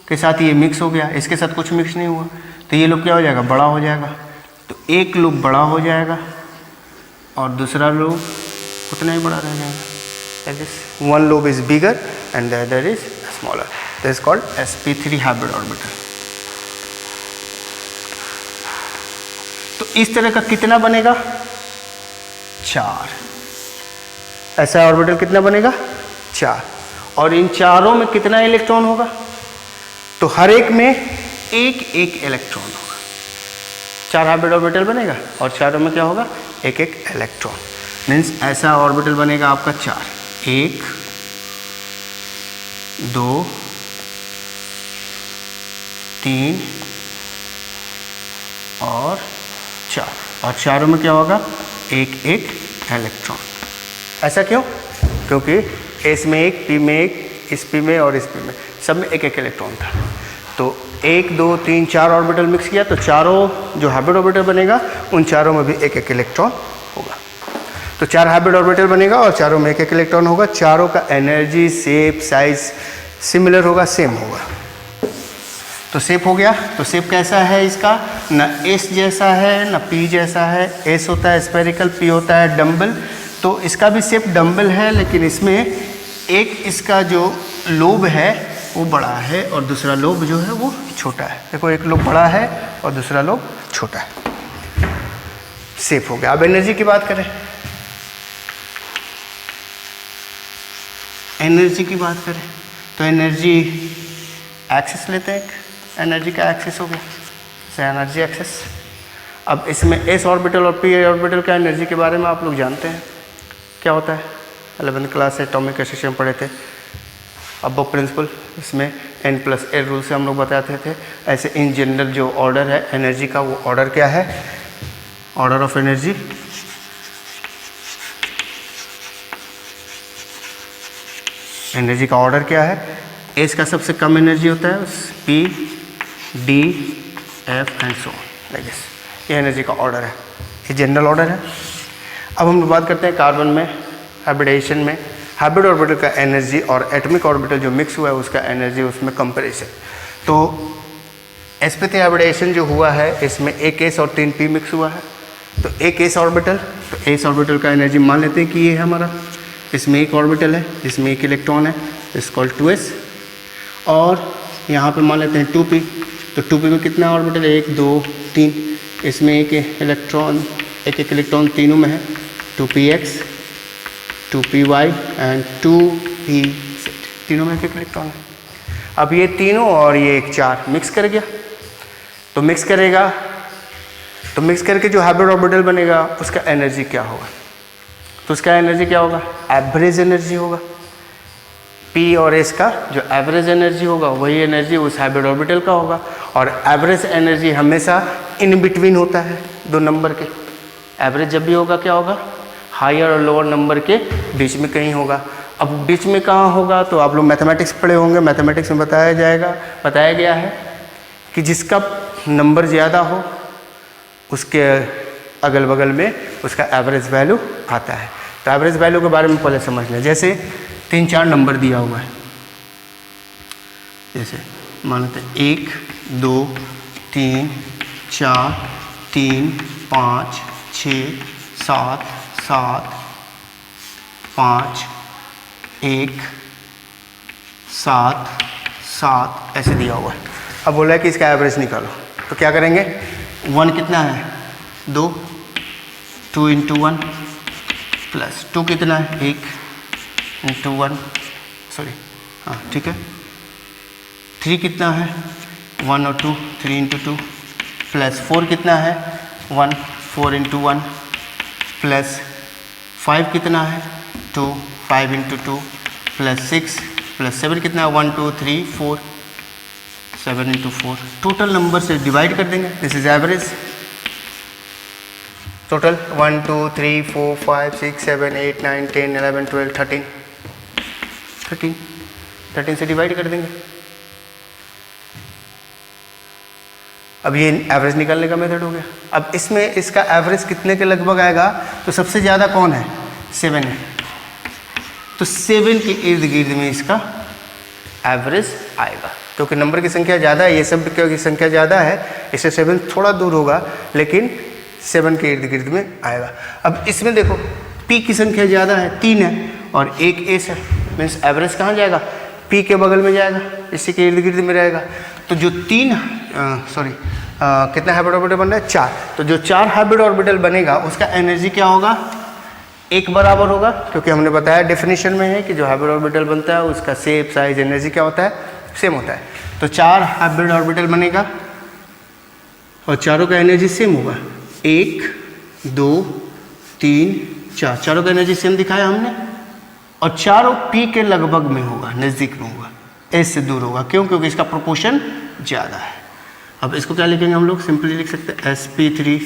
के साथ ये मिक्स हो गया, इसके साथ कुछ मिक्स नहीं हुआ, तो ये लोब क्या हो जाएगा? बड़ा हो जाएगा। तो एक लोब बड़ा हो जाएगा और दूसरा लोब उतना ही बड़ा रह जाएगा। That is, one lobe is bigger and the other is smaller. That is called sp3 hybrid orbital. तो इस तरह का कितना बनेगा? 4। ऐसा ऑर्बिटल कितना बनेगा? 4। और इन चारों में कितना इलेक्ट्रॉन होगा? तो हर एक में एक एक इलेक्ट्रॉन होगा। 4 हाइब्रिड ऑर्बिटल बनेगा और चारों में क्या होगा? एक एक इलेक्ट्रॉन। मीन्स ऐसा ऑर्बिटल बनेगा आपका 4, 1 2 3 और 4, और चारों में क्या होगा? एक एक इलेक्ट्रॉन। ऐसा क्यों? क्योंकि s में एक, p में एक, इस p में और इस p में, सब में एक एक इलेक्ट्रॉन था। तो 1 2 3 4 ऑर्बिटल मिक्स किया तो चारों जो हाइब्रिड ऑर्बिटल बनेगा उन चारों में भी एक एक इलेक्ट्रॉन होगा। तो 4 हाइब्रिड ऑर्बिटल बनेगा और चारों में एक एक इलेक्ट्रॉन होगा। चारों का एनर्जी, शेप, साइज सिमिलर होगा, सेम होगा। तो शेप हो गया। तो शेप कैसा है इसका? ना s जैसा है ना p जैसा है। s होता है स्फेरिकल, p होता है डम्बल। तो इसका भी शेप डम्बल है, लेकिन इसमें एक इसका जो लोब है वो बड़ा है और दूसरा लोब जो है वो छोटा है। देखो, एक लोब बड़ा है और दूसरा लोब छोटा है। शेप हो गया। अब एनर्जी की बात करें। एनर्जी की बात करें तो एनर्जी एक्सिस लेते हैं। एनर्जी का एक्सिस हो गया, जैसे एनर्जी एक्सिस। अब इसमें s ऑर्बिटल और p ऑर्बिटल का एनर्जी के बारे में आप लोग जानते हैं। क्या क्या होता है, 11th क्लास से एटॉमिक एनर्जी में पढ़े थे, अब वो प्रिंसिपल, इसमें n+l रूल से हम लोग बताते थे। ऐसे इन जनरल जो ऑर्डर है एनर्जी का, वो ऑर्डर क्या है, ऑर्डर ऑफ एनर्जी एनर्जी का ऑर्डर क्या है, एस का सबसे कम एनर्जी होता है P D F and so like this, ये एनर्जी का ऑर्डर है, ये जनरल ऑर्डर है। अब हम लोग बात करते हैं कार्बन में हाइब्रिडेशन में हाइब्रिड ऑर्बिटल का एनर्जी और एटॉमिक ऑर्बिटल जो मिक्स हुआ है उसका एनर्जी, उसमें कंपैरिजन। तो sp3 हाइब्रिडेशन जो हुआ है इसमें एक s और 3 p मिक्स हुआ है, तो एक s ऑर्बिटल, तो s ऑर्बिटल का एनर्जी मान लेते हैं कि ये है हमारा, इसमें एक ऑर्बिटल है, इसमें एक इलेक्ट्रॉन है, इस कॉल्ड 2s, और यहाँ पे मान लेते हैं 2p, तो 2p में कितना ऑर्बिटल है, 1 2 3, इसमें एक इलेक्ट्रॉन, एक इलेक्ट्रॉन तीनों में है, 2px 2py एंड 2p, तीनों में एक इलेक्ट्रॉन है। अब ये तीनों और ये एक 4 मिक्स कर गया, तो मिक्स करेगा, तो मिक्स करके जो हाइब्रिड ऑर्बिटल बनेगा उसका एनर्जी क्या होगा, तो उसका एनर्जी क्या होगा, एवरेज एनर्जी होगा। P और S का जो एवरेज एनर्जी होगा वही एनर्जी उस हाइब्रिड ऑर्बिटल का होगा, और एवरेज एनर्जी हमेशा इन बिटवीन होता है दो नंबर के, एवरेज जब भी होगा क्या होगा, हायर और लोअर नंबर के बीच में कहीं होगा। अब बीच में कहाँ होगा, तो आप लोग मैथमेटिक्स पढ़े होंगे, मैथमेटिक्स में बताया गया है कि जिसका नंबर ज़्यादा हो उसके अगल बगल में उसका एवरेज वैल्यू आता है। तो एवरेज वैल्यू के बारे में पहले समझ लें। जैसे 3-4 नंबर दिया हुआ है, जैसे मान लेते हैं 1 2 3 4 3 5 6 7 7 5 1 7 7 ऐसे दिया हुआ है। अब बोला है कि इसका एवरेज निकालो, तो क्या करेंगे, 1 कितना है 2, 2 × 1 प्लस 2 कितना है 1 × 1, सॉरी हाँ ठीक है, 3 कितना है 1 और 2, 3 × 2 प्लस 4 कितना है 1, 4 × 1 प्लस 5 कितना है 2, 5 × 2 प्लस 6 प्लस 7 कितना है 1 2 3 4, 7 × 4, टोटल नंबर से डिवाइड कर देंगे, दिस इज एवरेज। टोटल 1 2 3 4 5 6 7 8 9 10 11 12 13 से डिवाइड कर देंगे। अब ये एवरेज निकालने का मेथड हो गया। अब इसमें इसका एवरेज कितने के लगभग आएगा, तो सबसे ज़्यादा कौन है 7 है, तो 7 के इर्द गिर्द में इसका एवरेज आएगा, क्योंकि नंबर की संख्या ज़्यादा है, ये सब की संख्या ज़्यादा है, इससे 7 थोड़ा दूर होगा लेकिन 7 के इर्द गिर्द में आएगा। अब इसमें देखो P की संख्या ज़्यादा है, 3 है और एक S है, मीन्स एवरेज कहाँ जाएगा, P के बगल में जाएगा, इसी के इर्द गिर्द में रहेगा। तो जो कितना हाइब्रिड ऑर्बिटल बन रहा है 4, तो जो 4 हाइब्रिड ऑर्बिटल बनेगा उसका एनर्जी क्या होगा, एक बराबर होगा, क्योंकि हमने बताया डेफिनेशन में है कि जो हाइब्रिड ऑर्बिटल बनता है उसका शेप साइज एनर्जी क्या होता है, सेम होता है। तो 4 हाइब्रिड ऑर्बिटल बनेगा और चारों का एनर्जी सेम होगा, 1 2 3 4, चारों का एनर्जी सेम दिखाया हमने, और चारों P के लगभग में होगा, नज़दीक में होगा, S से दूर होगा, क्यों, क्योंकि इसका प्रोपोर्शन ज़्यादा है। अब इसको क्या लिखेंगे हम लोग, सिंपली लिख सकते हैं sp3,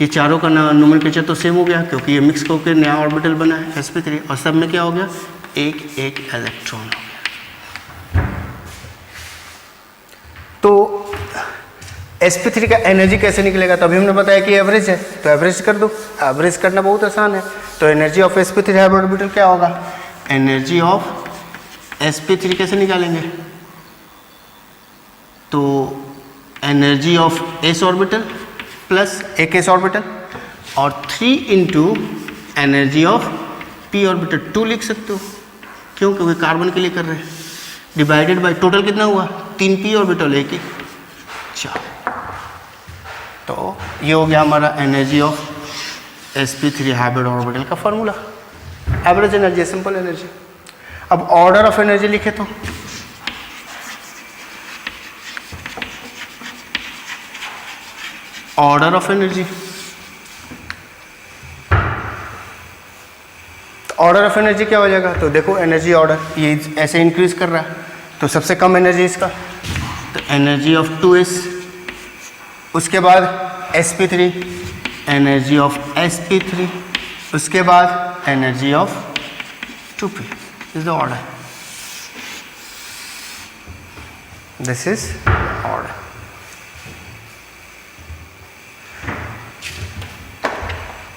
ये चारों का नोमेनक्लेचर तो सेम हो गया क्योंकि ये मिक्स होकर नया ऑर्बिटल बना है sp3, और सब में क्या हो गया, एक इलेक्ट्रॉन हो गया। तो sp3 का एनर्जी कैसे निकलेगा, तो अभी हमने बताया कि एवरेज है, तो एवरेज कर दो, एवरेज करना बहुत आसान है। तो energy of sp3 hybrid orbital क्या होगा, एनर्जी ऑफ sp3 कैसे निकालेंगे, तो energy of s orbital plus एक s ऑर्बिटल और 3 × एनर्जी ऑफ p ऑर्बिटल 2 लिख सकते हो, क्यों, क्योंकि कार्बन के लिए कर रहे हैं, डिवाइडेड बाय टोटल कितना हुआ 3 p ऑर्बिटल, एक 4। तो ये हो गया हमारा energy of sp3 hybrid orbital का formula, average energy, simple energy. अब ऑर्डर ऑफ एनर्जी लिखे तो ऑर्डर ऑफ एनर्जी, तो ऑर्डर ऑफ एनर्जी क्या हो जाएगा, तो देखो एनर्जी ऑर्डर ये ऐसे इंक्रीज कर रहा है, तो सबसे कम एनर्जी इसका, तो एनर्जी ऑफ 2s, उसके बाद sp3, एनर्जी ऑफ sp3, उसके बाद energy of 2p, is the order, this is order.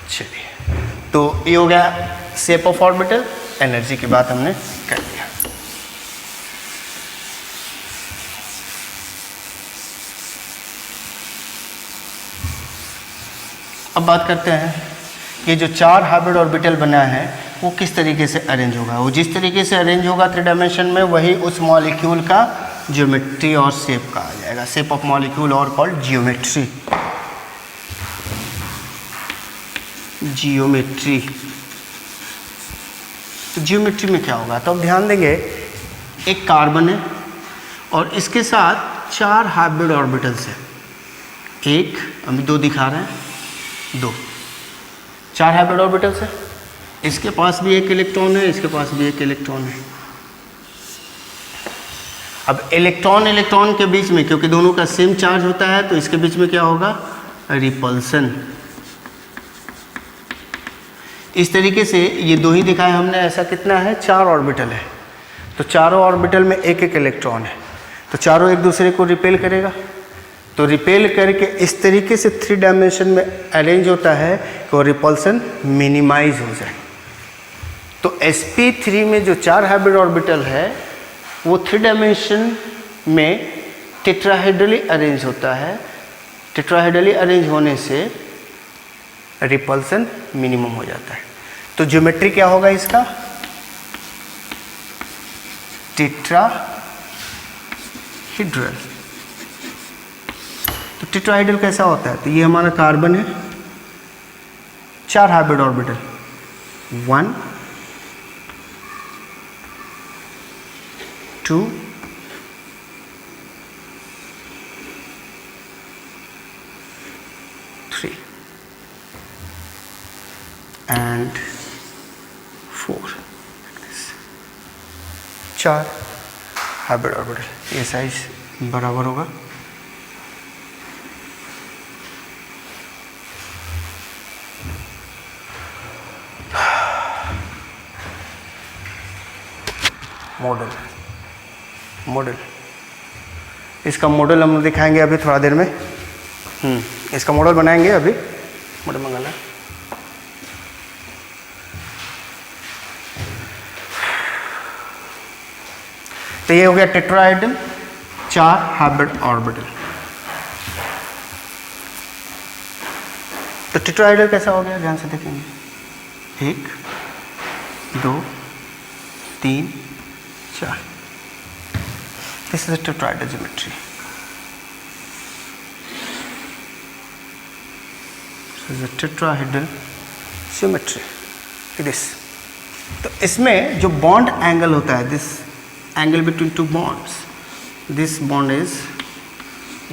चलिए, तो ये हो गया शेप ऑफ ऑर्बिटल, एनर्जी की बात हमने कर लिया। अब बात करते हैं कि जो 4 हाइब्रिड ऑर्बिटल बना है वो किस तरीके से अरेंज होगा। वो जिस तरीके से अरेंज होगा 3 डायमेंशन में, वही उस मॉलिक्यूल का ज्योमेट्री और शेप कहा जाएगा, शेप ऑफ मॉलिक्यूल और कॉल्ड जियोमेट्री। जियोमेट्री, तो जियोमेट्री में क्या होगा, तो अब ध्यान देंगे, एक कार्बन है और इसके साथ 4 हाइब्रिड ऑर्बिटल्स हैं, एक अभी 2 दिखा रहे हैं, 2 4 हाइब्रिड ऑर्बिटल्स है, इसके पास भी एक इलेक्ट्रॉन है, इसके पास भी एक इलेक्ट्रॉन है। अब इलेक्ट्रॉन इलेक्ट्रॉन के बीच में, क्योंकि दोनों का सेम चार्ज होता है, तो इसके बीच में क्या होगा, रिपल्सन। इस तरीके से ये 2 ही दिखाए हमने, ऐसा कितना है, 4 ऑर्बिटल है, तो चारों ऑर्बिटल में एक एक इलेक्ट्रॉन है, तो चारों एक दूसरे को रिपेल करेगा, तो रिपेल करके इस तरीके से 3 डायमेंशन में अरेंज होता है कि वो रिपल्सन मिनिमाइज हो जाए। तो sp3 में जो 4 हाइब्रिड ऑर्बिटल है वो 3 डायमेंशन में टेट्राहेड्रली अरेंज होता है, टेट्राहेड्रली अरेंज होने से रिपल्सन मिनिमम हो जाता है। तो ज्योमेट्री क्या होगा इसका, टेट्राहेड्रल। तो टेट्राहेड्रल कैसा होता है, तो ये हमारा कार्बन है, 4 hybrid orbital, 1 2 3 and 4, 4 hybrid orbital, ये साइज बराबर होगा। मॉडल, मॉडल, इसका मॉडल हम दिखाएंगे अभी थोड़ा देर में। इसका मॉडल बनाएंगे अभी, मॉडल मंगाना। तो ये हो गया टेट्राहेड्रल, 4 हाइब्रिड ऑर्बिटल। तो टेट्राहेड्रल कैसा हो गया, ध्यान से देखेंगे, 1 2 3 4, this is a tetrahedral geometry. This is a tetrahedral geometry. It is. तो इसमें जो बॉन्ड एंगल होता है, this angle between 2 bonds, this bond is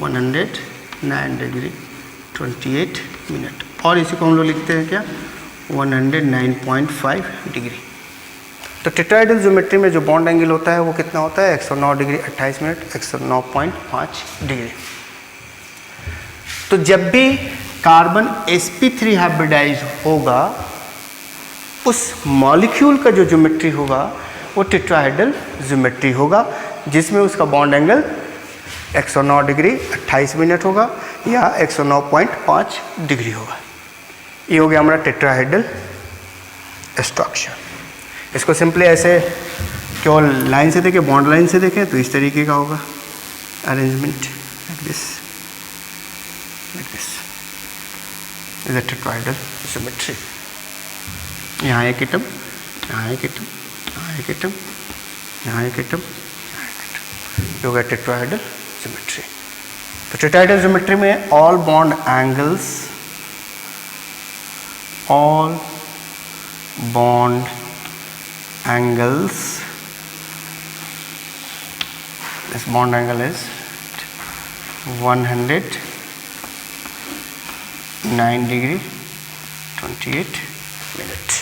109 degree 28 minute, और इसी को हम लोग लिखते हैं क्या, 109.5 डिग्री। तो टेट्राहेड्रल ज्योमेट्री में जो बॉन्ड एंगल होता है वो कितना होता है, 109 डिग्री 28 मिनट, 109.5 डिग्री। तो जब भी कार्बन sp3 हाइब्रिडाइज होगा, उस मॉलिक्यूल का जो ज्योमेट्री होगा वो टेट्राहेड्रल ज्योमेट्री होगा, जिसमें उसका बॉन्ड एंगल 109 डिग्री 28 मिनट होगा या 109.5 डिग्री होगा। ये हो गया हमारा टेट्राहेड्रल स्ट्रक्चर। इसको सिंपली ऐसे केवल लाइन से देखें, बॉन्ड लाइन से देखें तो इस तरीके का होगा arrangement, like this is a tetrahedral geometry. यहाँ एक एटम, यहाँ एक एटम, यहाँ एक एटम, यहाँ एक एटम, यहाँ एक एटम, ये हो गया टेट्राहेड्रल ज्योमेट्री। तो टेट्राहेड्रल ज्योमेट्री में all bond angles, all bond angles, this bond angle is 109 degree 28 minutes.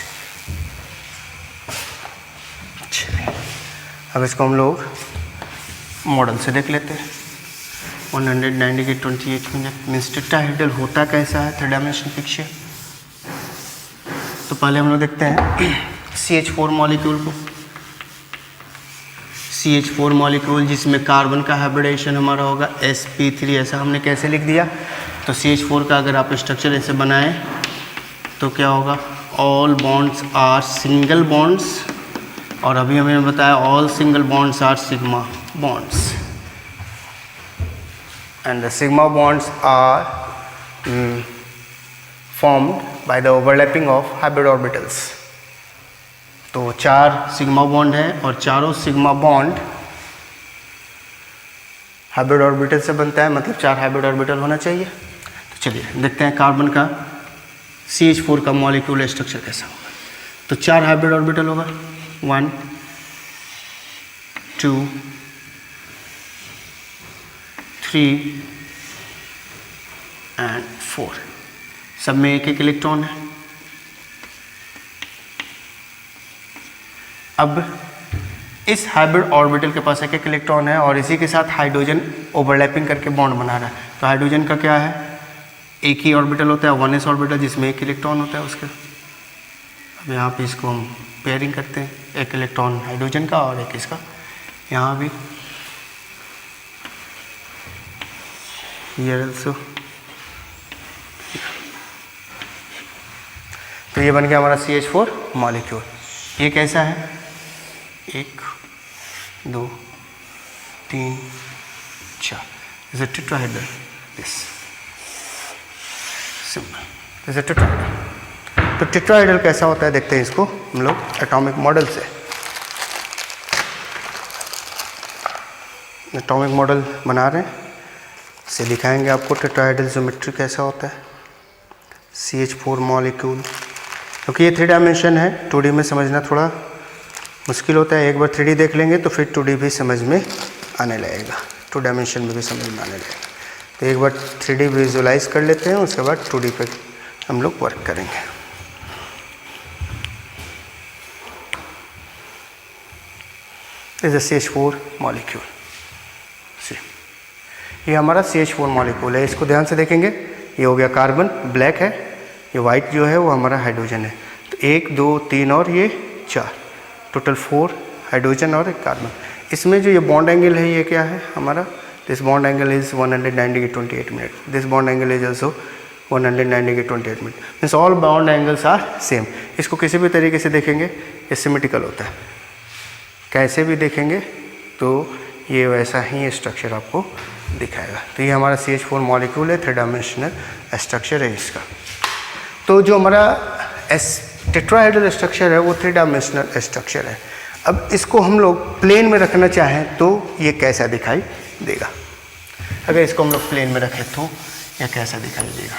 अब इसको हम लोग मॉडल से देख लेते हैं। 190 के 28 मिनट मीन्स टेट्राहेड्रल होता कैसा है, 3 डायमेंशन पिक्चर। तो पहले हम लोग देखते हैं CH4 मॉलिक्यूल को। CH4 मॉलिक्यूल जिसमें कार्बन का हाइब्रिडेशन हमारा होगा sp3, ऐसा हमने कैसे लिख दिया। तो CH4 का अगर आप स्ट्रक्चर ऐसे बनाएं तो क्या होगा, all bonds are single bonds, और अभी हमें बताया all single bonds are sigma bonds, and the sigma bonds are formed by the overlapping of hybrid orbitals। तो 4 सिग्मा बॉन्ड है और चारों सिग्मा बॉन्ड हाइब्रिड ऑर्बिटल से बनता है, मतलब 4 हाइब्रिड ऑर्बिटल होना चाहिए। तो चलिए देखते हैं कार्बन का CH4 का मॉलिक्यूलर स्ट्रक्चर कैसा होगा। तो 4 हाइब्रिड ऑर्बिटल होगा, 1 2 3 एंड 4, सब में एक एक इलेक्ट्रॉन है। अब इस हाइब्रिड ऑर्बिटल के पास एक एक इलेक्ट्रॉन है और इसी के साथ हाइड्रोजन ओवरलैपिंग करके बॉन्ड बना रहा है। तो हाइड्रोजन का क्या है, एक ही ऑर्बिटल होता है, 1s ऑर्बिटल, जिसमें एक इलेक्ट्रॉन होता है उसके। अब यहाँ पे इसको हम पेयरिंग करते हैं, एक इलेक्ट्रॉन हाइड्रोजन का और एक इसका। यहाँ भी हियर आल्सो। तो ये बन गया हमारा CH4 मॉलिक्यूल। ये कैसा है, 1 2 3 4, is a tetrahedral, this simple is a tetrahedral. तो टेट्राहेड्रल कैसा होता है देखते हैं इसको हम लोग एटॉमिक मॉडल से। एटॉमिक मॉडल बना रहे हैं, इसे दिखाएंगे आपको टेट्राहेड्रल ज्योमेट्री कैसा होता है। CH4 मॉलिक्यूल, क्योंकि ये 3 डायमेंशन है, 2D में समझना थोड़ा मुश्किल होता है। एक बार 3D देख लेंगे तो फिर 2D भी समझ में आने लगेगा, 2 डायमेंशन में भी समझ में आने लगेगा। तो एक बार 3D विजुलाइज कर लेते हैं, उसके बाद 2D पे हम लोग वर्क करेंगे। Is a CH4 molecule. ये हमारा CH4 मॉलिक्यूल है, इसको ध्यान से देखेंगे। ये हो गया कार्बन, ब्लैक है, ये वाइट जो है वो हमारा हाइड्रोजन है। तो 1 2 3 और ये 4, टोटल 4 हाइड्रोजन और एक कार्बन। इसमें जो ये बॉन्ड एंगल है ये क्या है हमारा, दिस बॉन्ड एंगल इज 190 के 28 minute, this bond angle is also 190 के 28 minute, means all bond angles are same. इसको किसी भी तरीके से देखेंगे ये सिमेट्रिकल होता है, कैसे भी देखेंगे तो ये वैसा ही स्ट्रक्चर आपको दिखाएगा। तो ये हमारा CH4 मॉलिक्यूल है, 3 डायमेंशनल स्ट्रक्चर है इसका। तो जो हमारा टेट्राहेड्रल स्ट्रक्चर है वो 3 डायमेंशनल स्ट्रक्चर है। अब इसको हम लोग प्लेन में रखना चाहें तो ये कैसा दिखाई देगा। अगर इसको हम लोग प्लेन में रखें तो ये कैसा दिखाई देगा,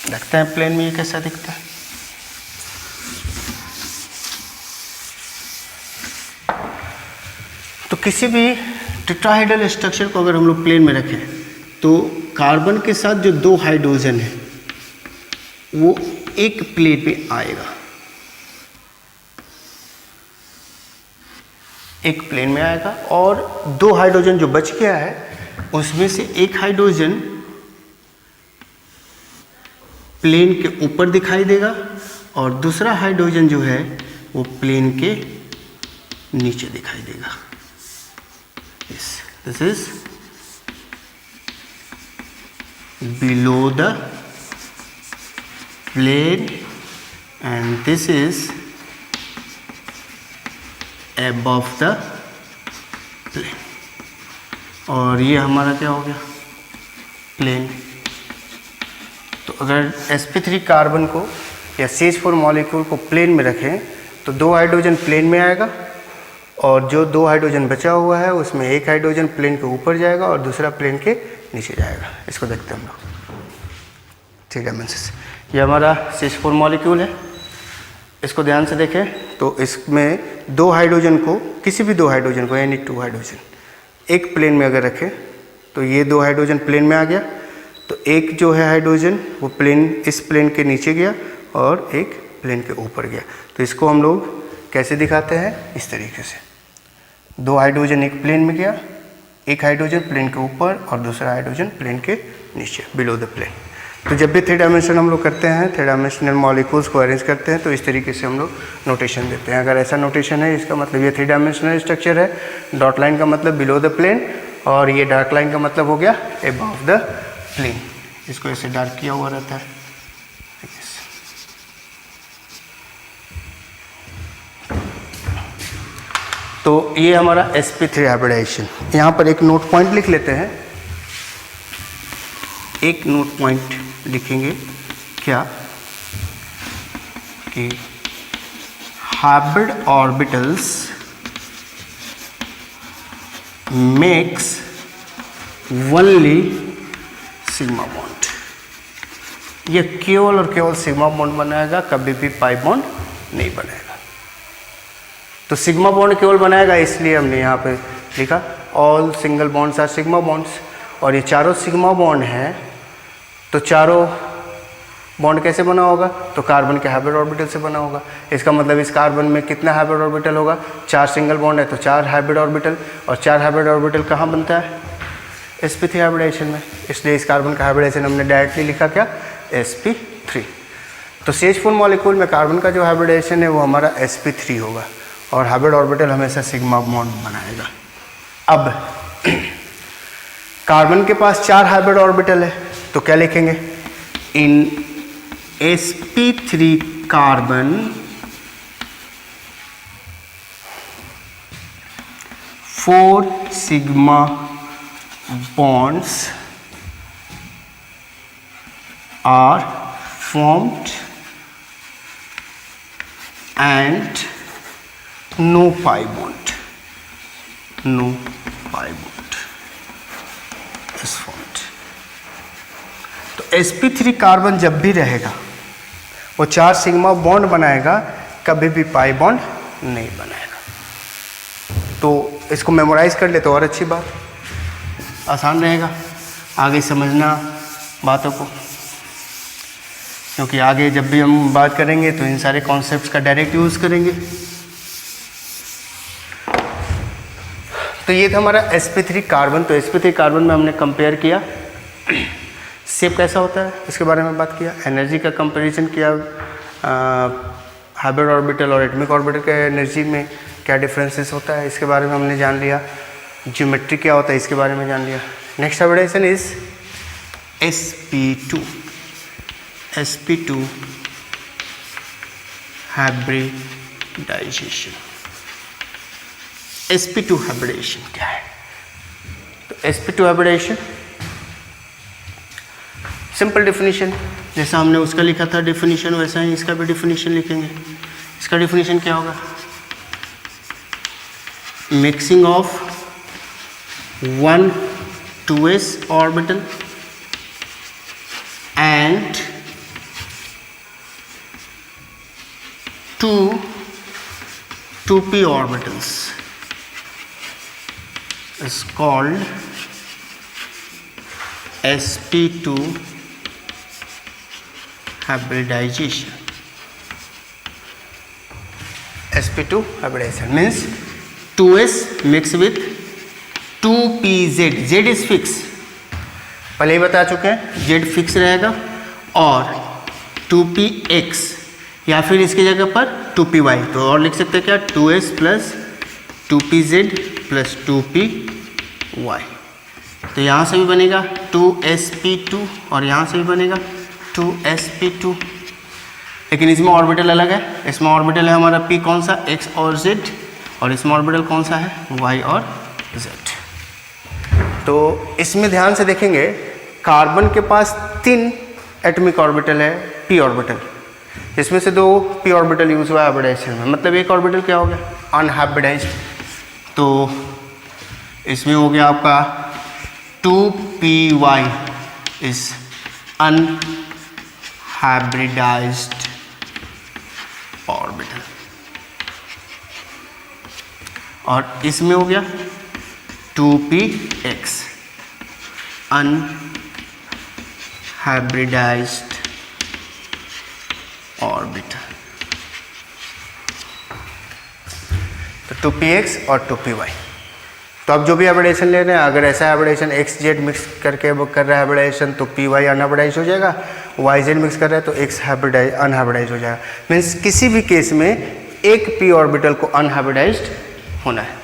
लगता है प्लेन में ये कैसा दिखता है। तो किसी भी टेट्राहेड्रल स्ट्रक्चर को अगर हम लोग प्लेन में रखें तो कार्बन के साथ जो 2 हाइड्रोजन है वो एक प्लेन पे आएगा, एक प्लेन में आएगा, और 2 हाइड्रोजन जो बच गया है उसमें से एक हाइड्रोजन प्लेन के ऊपर दिखाई देगा और दूसरा हाइड्रोजन जो है वो प्लेन के नीचे दिखाई देगा। This is below the plane and this is above the plane। और ये हमारा क्या हो गया, प्लेन। तो अगर sp3 कार्बन को या CH4 मॉलिक्यूल को प्लेन में रखें तो 2 हाइड्रोजन प्लेन में आएगा और जो 2 हाइड्रोजन बचा हुआ है उसमें एक हाइड्रोजन प्लेन के ऊपर जाएगा और दूसरा प्लेन के नीचे जाएगा। इसको देखते हैं हम लोग 3 डायमेंशन। ये हमारा CH4 मॉलिक्यूल है, इसको ध्यान से देखें तो इसमें 2 हाइड्रोजन को, किसी भी 2 हाइड्रोजन को यानी 2 हाइड्रोजन एक प्लेन में अगर रखें तो ये 2 हाइड्रोजन प्लेन में आ गया, तो एक जो है हाइड्रोजन वो प्लेन, इस प्लेन के नीचे गया और एक प्लेन के ऊपर गया। तो इसको हम लोग कैसे दिखाते हैं, इस तरीके से, 2 हाइड्रोजन एक प्लेन में गया, एक हाइड्रोजन प्लेन के ऊपर और दूसरा हाइड्रोजन प्लेन के नीचे, बिलो द प्लेन। तो जब भी 3 डायमेंशन हम लोग करते हैं, 3 डायमेंशनल मॉलिक्यूल्स को अरेंज करते हैं, तो इस तरीके से हम लोग नोटेशन देते हैं। अगर ऐसा नोटेशन है, इसका मतलब ये 3 डायमेंशनल स्ट्रक्चर है, डॉट लाइन का मतलब बिलो द प्लेन, और ये डार्क लाइन का मतलब हो गया अबव द प्लेन। इसको ऐसे डार्क किया हुआ रहता है। तो ये हमारा sp3 हाइब्रिडाइजेशन। यहाँ पर एक नोट पॉइंट लिख लेते हैं, एक नोट पॉइंट लिखेंगे क्या कि hybrid orbitals makes only sigma bond. ये केवल और केवल सिग्मा बॉन्ड बनाएगा, कभी भी पाई बॉन्ड नहीं बनाएगा। तो सिग्मा बॉन्ड केवल बनाएगा, इसलिए हमने यहाँ पे लिखा all single bonds are sigma bonds. और ये चारों सिग्मा बॉन्ड हैं, तो चारों बॉन्ड कैसे बना होगा, तो कार्बन के हाइब्रिड ऑर्बिटल से बना होगा। इसका मतलब इस कार्बन में कितना हाइब्रिड ऑर्बिटल होगा, 4 सिंगल बॉन्ड है तो 4 हाइब्रिड ऑर्बिटल, और 4 हाइब्रिड ऑर्बिटल कहाँ बनता है, sp3 हाइब्रिडाइजेशन में। इसलिए इस कार्बन का हाइब्रिडाइजेशन हमने डायरेक्टली लिखा क्या, sp3। तो CH4 मॉलिक्यूल में कार्बन का जो हाइब्रिडाइजेशन है वो हमारा sp3 होगा, और हाइब्रिड ऑर्बिटल हमेशा सिग्मा बॉन्ड बनाएगा। अब कार्बन के पास 4 हाइब्रिड ऑर्बिटल है, तो क्या लिखेंगे, इन sp3 carbon 4 sigma bonds are formed and no pi bond is formed। तो sp3 कार्बन जब भी रहेगा वो 4 सिग्मा बॉन्ड बनाएगा, कभी भी पाई बॉन्ड नहीं बनाएगा। तो इसको मेमोराइज कर ले तो और अच्छी बात, आसान रहेगा आगे समझना बातों को, क्योंकि आगे जब भी हम बात करेंगे तो इन सारे कॉन्सेप्ट्स का डायरेक्ट यूज़ करेंगे। तो ये था हमारा sp3 कार्बन। तो sp3 कार्बन में हमने कंपेयर किया, शेप कैसा होता है इसके बारे में बात किया, एनर्जी का कंपैरिजन किया, हाइब्रिड ऑर्बिटल और एटॉमिक ऑर्बिटल के एनर्जी में क्या डिफरेंसेस होता है इसके बारे में हमने जान लिया, ज्योमेट्री क्या होता है इसके बारे में जान लिया। Next hybridization is sp2 hybridization. sp2 hybridization क्या है, तो sp2 हाइब्रिडाइजेशन सिंपल डेफिनेशन, जैसा हमने उसका लिखा था डेफिनेशन वैसा ही इसका भी डेफिनेशन लिखेंगे। इसका डेफिनेशन क्या होगा, mixing of 1 2s orbital and 2 2p orbitals is called sp2 hybridization. sp2 hybridization means 2s mixed with 2pz, z is fix, पहले ही बता चुके हैं z फिक्स रहेगा, और 2px या फिर इसकी जगह पर 2py, तो और लिख सकते हैं क्या, 2s plus 2pz plus 2py। तो यहाँ से भी बनेगा 2sp2 और यहाँ से भी बनेगा 2sp2, लेकिन इसमें ऑर्बिटल अलग है। इसमें ऑर्बिटल है हमारा p कौन सा, x और z, और इसमें ऑर्बिटल कौन सा है, y और z। तो इसमें ध्यान से देखेंगे, कार्बन के पास 3 एटॉमिक ऑर्बिटल है, p ऑर्बिटल, इसमें से 2 p ऑर्बिटल यूज हुआ है हाइब्रिडाइजेशन में, मतलब एक ऑर्बिटल क्या हो गया, अनहाइब्रिडाइज्ड। तो इसमें हो गया आपका 2py इज अनहाइब्रिडाइज्ड ऑर्बिटल, और इसमें हो गया 2px अनहाइब्रिडाइज्ड ऑर्बिटल। 2px और 2py। तो अब जो भी हाइब्रिडाइजेशन ले रहे हैं, अगर ऐसा हाइब्रिडाइजेशन एक्स जेड मिक्स करके वो कर रहा है हाइब्रिडाइजेशन, तो py अनहाइब्रिडाइज हो जाएगा, वाई जेड मिक्स कर रहा है तो एक्स अनहाइब्रिडाइज हो जाएगा। मीन्स किसी भी केस में एक p ऑर्बिटल को अनहाइब्रिडाइज्ड होना है,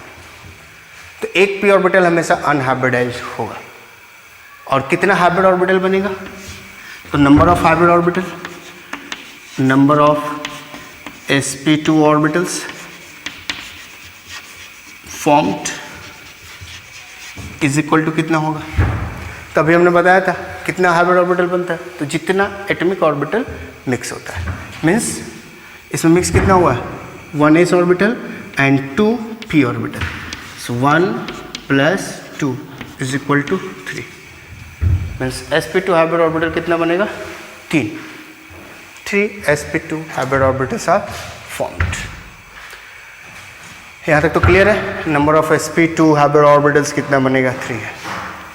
तो एक p ऑर्बिटल हमेशा अनहाइब्रिडाइज्ड होगा। और कितना हाइब्रिड ऑर्बिटल बनेगा? तो number of hybrid orbital, number of sp2 orbitals formed is equal to कितना होगा? तभी हमने बताया था कितना हाइब्रिड ऑर्बिटल बनता है, तो जितना एटॉमिक ऑर्बिटल मिक्स होता है। मीन्स इसमें मिक्स कितना हुआ है? 1s orbital and 2p orbital. So 1 + 2 is equal to 3। Means sp2 hybrid orbital कितना बनेगा? 3 sp2 hybrid orbitals are formed. यहाँ तक तो क्लियर है? Number of sp2 hybrid orbitals कितना बनेगा? 3 है।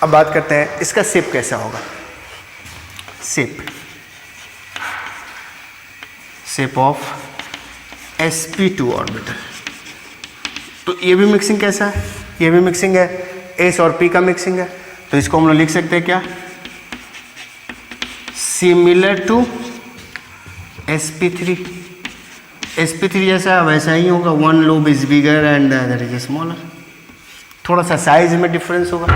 अब बात करते हैं इसका शेप कैसा होगा। Shape of sp2 orbital. तो ये भी मिक्सिंग कैसा है? ये भी मिक्सिंग है, s और p का मिक्सिंग है, तो इसको हम लोग लिख सकते हैं क्या? Similar to sp3। sp3 जैसा वैसा ही होगा, 1 lobe is bigger and the other is smaller. थोड़ा सा साइज में डिफरेंस होगा,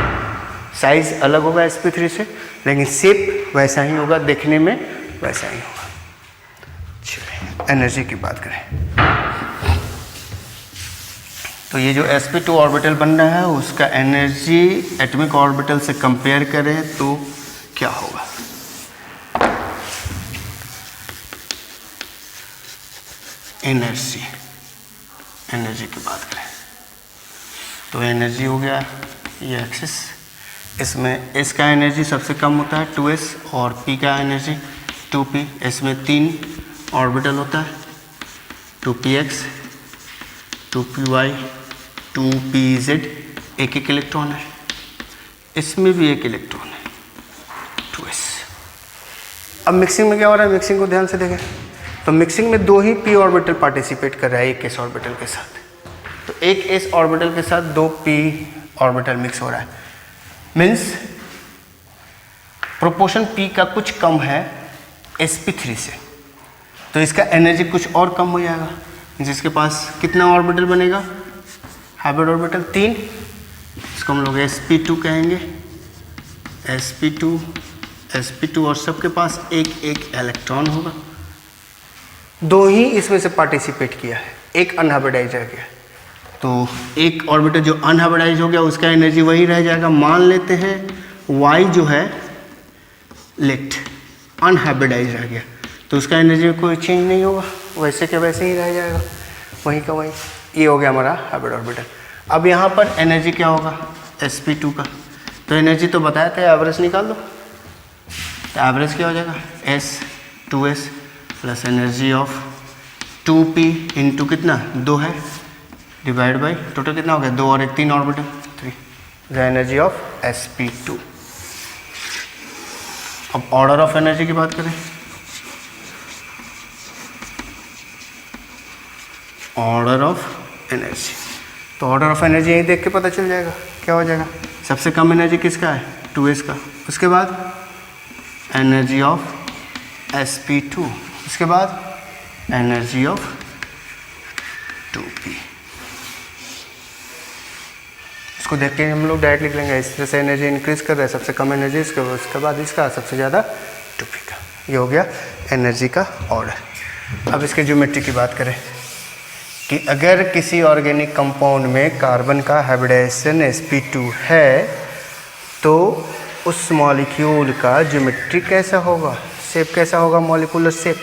साइज अलग होगा sp3 से, लेकिन शेप वैसा ही होगा, देखने में वैसा ही होगा। चलिए एनर्जी की बात करें, तो ये जो sp2 ऑर्बिटल बन रहा है उसका एनर्जी एटॉमिक ऑर्बिटल से कंपेयर करें तो क्या होगा? एनर्जी की बात करें तो एनर्जी हो गया ये एक्सिस, इसमें s का एनर्जी सबसे कम होता है 2s और p का एनर्जी 2p। इसमें 3 ऑर्बिटल होता है, 2px, 2py, 2pz, एक इलेक्ट्रॉन है, इसमें भी एक इलेक्ट्रॉन है 2s। अब मिक्सिंग में क्या हो रहा है? मिक्सिंग को ध्यान से देखें तो मिक्सिंग में 2 ही p ऑर्बिटल पार्टिसिपेट कर रहा है एक s ऑर्बिटल के साथ, तो एक s ऑर्बिटल के साथ 2 p ऑर्बिटल मिक्स हो रहा है। मीन्स प्रोपोर्शन p का कुछ कम है sp3 से, तो इसका एनर्जी कुछ और कम हो जाएगा। जिसके पास कितना ऑर्बिटल बनेगा? हाइब्रिड ऑर्बिटल 3, इसको हम लोग sp2 कहेंगे, sp2 और सबके पास एक इलेक्ट्रॉन होगा। 2 ही इसमें से पार्टिसिपेट किया है, एक अनहाइब्रिडाइज रह गया, तो एक ऑर्बिटल जो अनहाइब्रिडाइज हो गया उसका एनर्जी वही रह जाएगा। मान लेते हैं y जो है लेट अनहाइब्रिडाइज रह गया, तो उसका एनर्जी में कोई चेंज नहीं होगा, वैसे के वैसे ही रह जाएगा, वहीं का वहीं। ये हो गया हमारा हाइब्रिड ऑर्बिटल। अब यहाँ पर एनर्जी क्या होगा sp2 का? तो एनर्जी तो बताया था, एवरेज निकाल दो, तो एवरेज क्या हो जाएगा? s 2s plus energy of 2p into कितना 2 है डिवाइड बाई टोटल कितना हो गया 2 और 1 3 orbital 3, the energy of sp2। अब ऑर्डर ऑफ एनर्जी की बात करें, ऑर्डर ऑफ एनर्जी, तो ऑर्डर ऑफ एनर्जी यही देख के पता चल जाएगा क्या हो जाएगा। सबसे कम एनर्जी किसका है? 2s का, उसके बाद एनर्जी ऑफ sp2, उसके बाद एनर्जी ऑफ 2p। इसको देख के हम लोग डायरेक्ट लिख लेंगे, इस तरह से एनर्जी इंक्रीज कर रहा है, सबसे कम एनर्जी इसके, उसके बाद इसका, सबसे ज़्यादा 2p का। ये हो गया एनर्जी का ऑर्डर। अब इसके ज्योमेट्री की बात करें कि अगर किसी ऑर्गेनिक कंपाउंड में कार्बन का हाइब्रिडाइजेशन sp2 है तो उस मॉलिक्यूल का ज्योमेट्री कैसा होगा, शेप कैसा होगा, मॉलिक्यूलर शेप।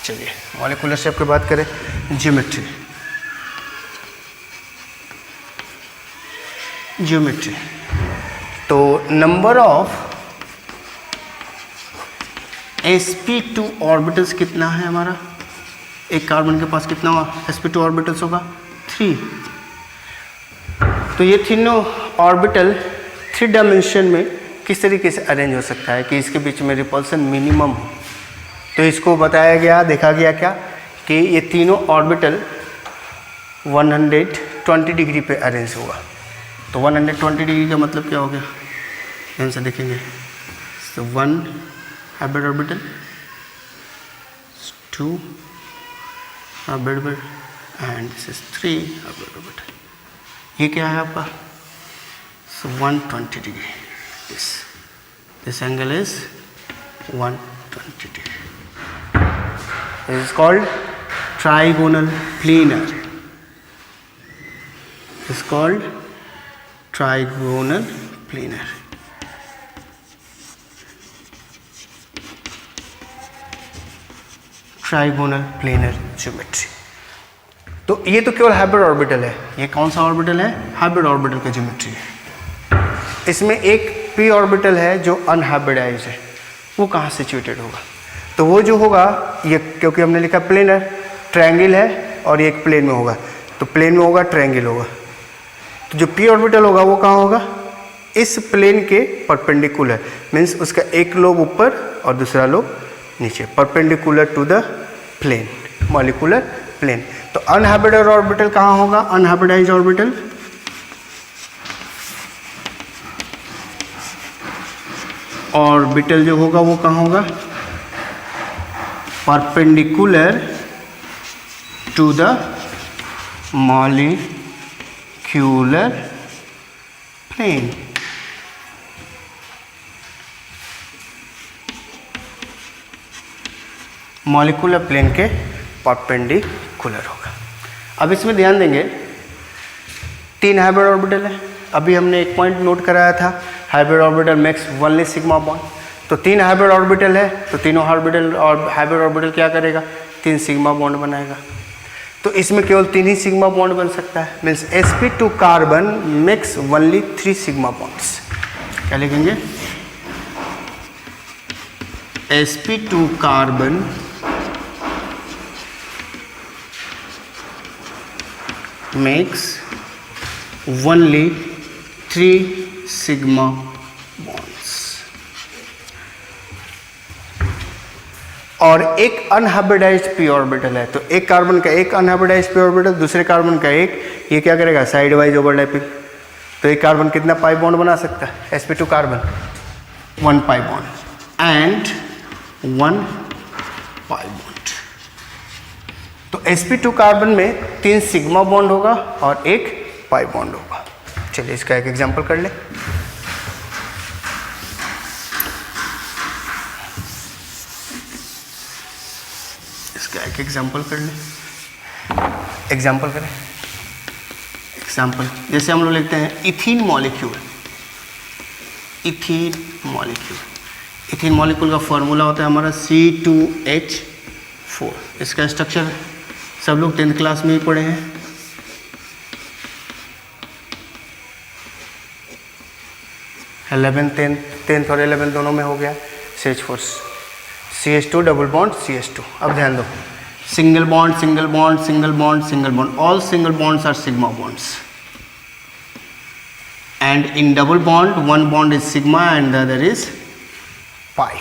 चलिए मॉलिक्यूलर शेप की बात करें, ज्योमेट्री। तो नंबर ऑफ sp2 ऑर्बिटल्स कितना है हमारा? एक कार्बन के पास कितना sp2 ऑर्बिटल्स होगा? 3। तो ये तीनों ऑर्बिटल 3 डायमेंशन में किस तरीके से अरेंज हो सकता है कि इसके बीच में रिपल्सन मिनिमम हो? तो इसको बताया गया, देखा गया क्या कि ये तीनों ऑर्बिटल 120 डिग्री पे अरेंज होगा। तो 120 डिग्री का मतलब क्या हो गया, ध्यान से देखेंगे। तो 1 hybrid orbital, 2 hybrid orbital and this is 3 hybrid orbital. ये क्या है आपका, so 120 degree, this angle is 120 degree. This is called trigonal planar. This is called trigonal planar. Trigonal planar geometry. तो ये तो केवल हाइब्रिड ऑर्बिटल है। ये कौन सा ऑर्बिटल है, हाइब्रिड ऑर्बिटल का ज्योमेट्री है। इसमें एक पी ऑर्बिटल है जो अनहाइब्रिडाइज है, वो कहाँ सिचुएटेड होगा, तो वो जो होगा ये, क्योंकि हमने लिखा प्लेनर, ट्रायंगल है और ये एक प्लेन में होगा, तो प्लेन में होगा, ट्रायंगल होगा। तो जो पी ऑर्बिटल होगा वो कहाँ होगा, इस प्लेन के परपेंडिकुलर, मीन्स उसका एक लोब ऊपर और दूसरा लोब नीचे, perpendicular to the plane, molecular plane. तो अनहाइब्रिडाइज ऑर्बिटल कहाँ होगा, अनहाइब्रिडाइज ऑर्बिटल ऑर्बिटल जो होगा वो कहाँ होगा, perpendicular to the molecular plane. Molecular plane के परपेंडिकुलर होगा। अब इसमें ध्यान देंगे, 3 हाइब्रिड ऑर्बिटल है। अभी हमने एक पॉइंट नोट कराया था, hybrid orbital makes only sigma bond. तो 3 हाइब्रिड ऑर्बिटल है, तो तीनों हाइब्रिड ऑर्बिटल क्या करेगा, 3 सिग्मा बॉन्ड बनाएगा। तो इसमें केवल 3 ही सिग्मा बॉन्ड बन सकता है, means sp2 carbon makes only 3 sigma bonds. क्या लिखेंगे, sp2 carbon makes only 3 sigma bonds। और एक अनहाइब्रिडाइज्ड पी ऑर्बिटल है, तो एक कार्बन का एक अनहाइब्रिडाइज्ड पी ऑर्बिटल, दूसरे कार्बन का एक, ये क्या करेगा, साइड वाइज ओवरलैपिंग। तो एक कार्बन कितना पाई बॉन्ड बना सकता है, sp2 carbon 1 pi bond and 1 pi bond. तो sp2 कार्बन में 3 सिग्मा बॉन्ड होगा और 1 पाई बॉन्ड होगा। चलिए इसका एक एग्जांपल कर ले। इसका एक एग्जांपल कर ले, एग्जांपल करें। एग्जांपल जैसे हम लोग लिखते हैं ethene molecule, ethene molecule. Ethene molecule का फॉर्मूला होता है हमारा C2H4। इसका स्ट्रक्चर सब लोग 10th क्लास में ही पढ़े हैं। टेंथ और 11th दोनों में हो गया CH4, CH2 double bond CH2। अब ध्यान दो, single bond single bond single bond single bond, all single bonds are sigma bonds, and in double bond one bond is sigma and the other is pi।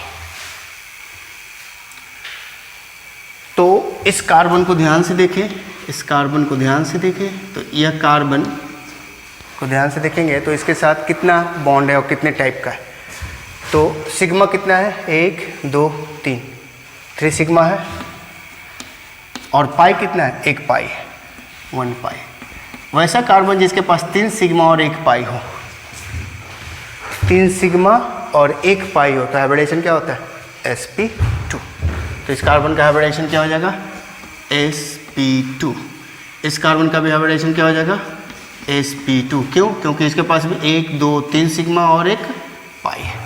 तो इस कार्बन को ध्यान से देखें, इस कार्बन को ध्यान से देखें, तो यह कार्बन को ध्यान से देखेंगे तो इसके साथ कितना बॉन्ड है और कितने टाइप का है। तो सिग्मा कितना है, 1 2 3, 3 सिग्मा है। और पाई कितना है, 1 पाई, 1 पाई। वैसा कार्बन जिसके पास 3 सिग्मा और 1 पाई हो, 3 सिग्मा और 1 पाई हो, तो हाइब्रिडेशन क्या होता है, sp2। तो इस कार्बन का हाइब्रिडेशन क्या हो जाएगा, sp2। इस कार्बन का भी हाइब्रिडेशन क्या हो जाएगा, sp2। क्यों, क्योंकि इसके पास भी 1 2 3 सिग्मा और 1 पाई है।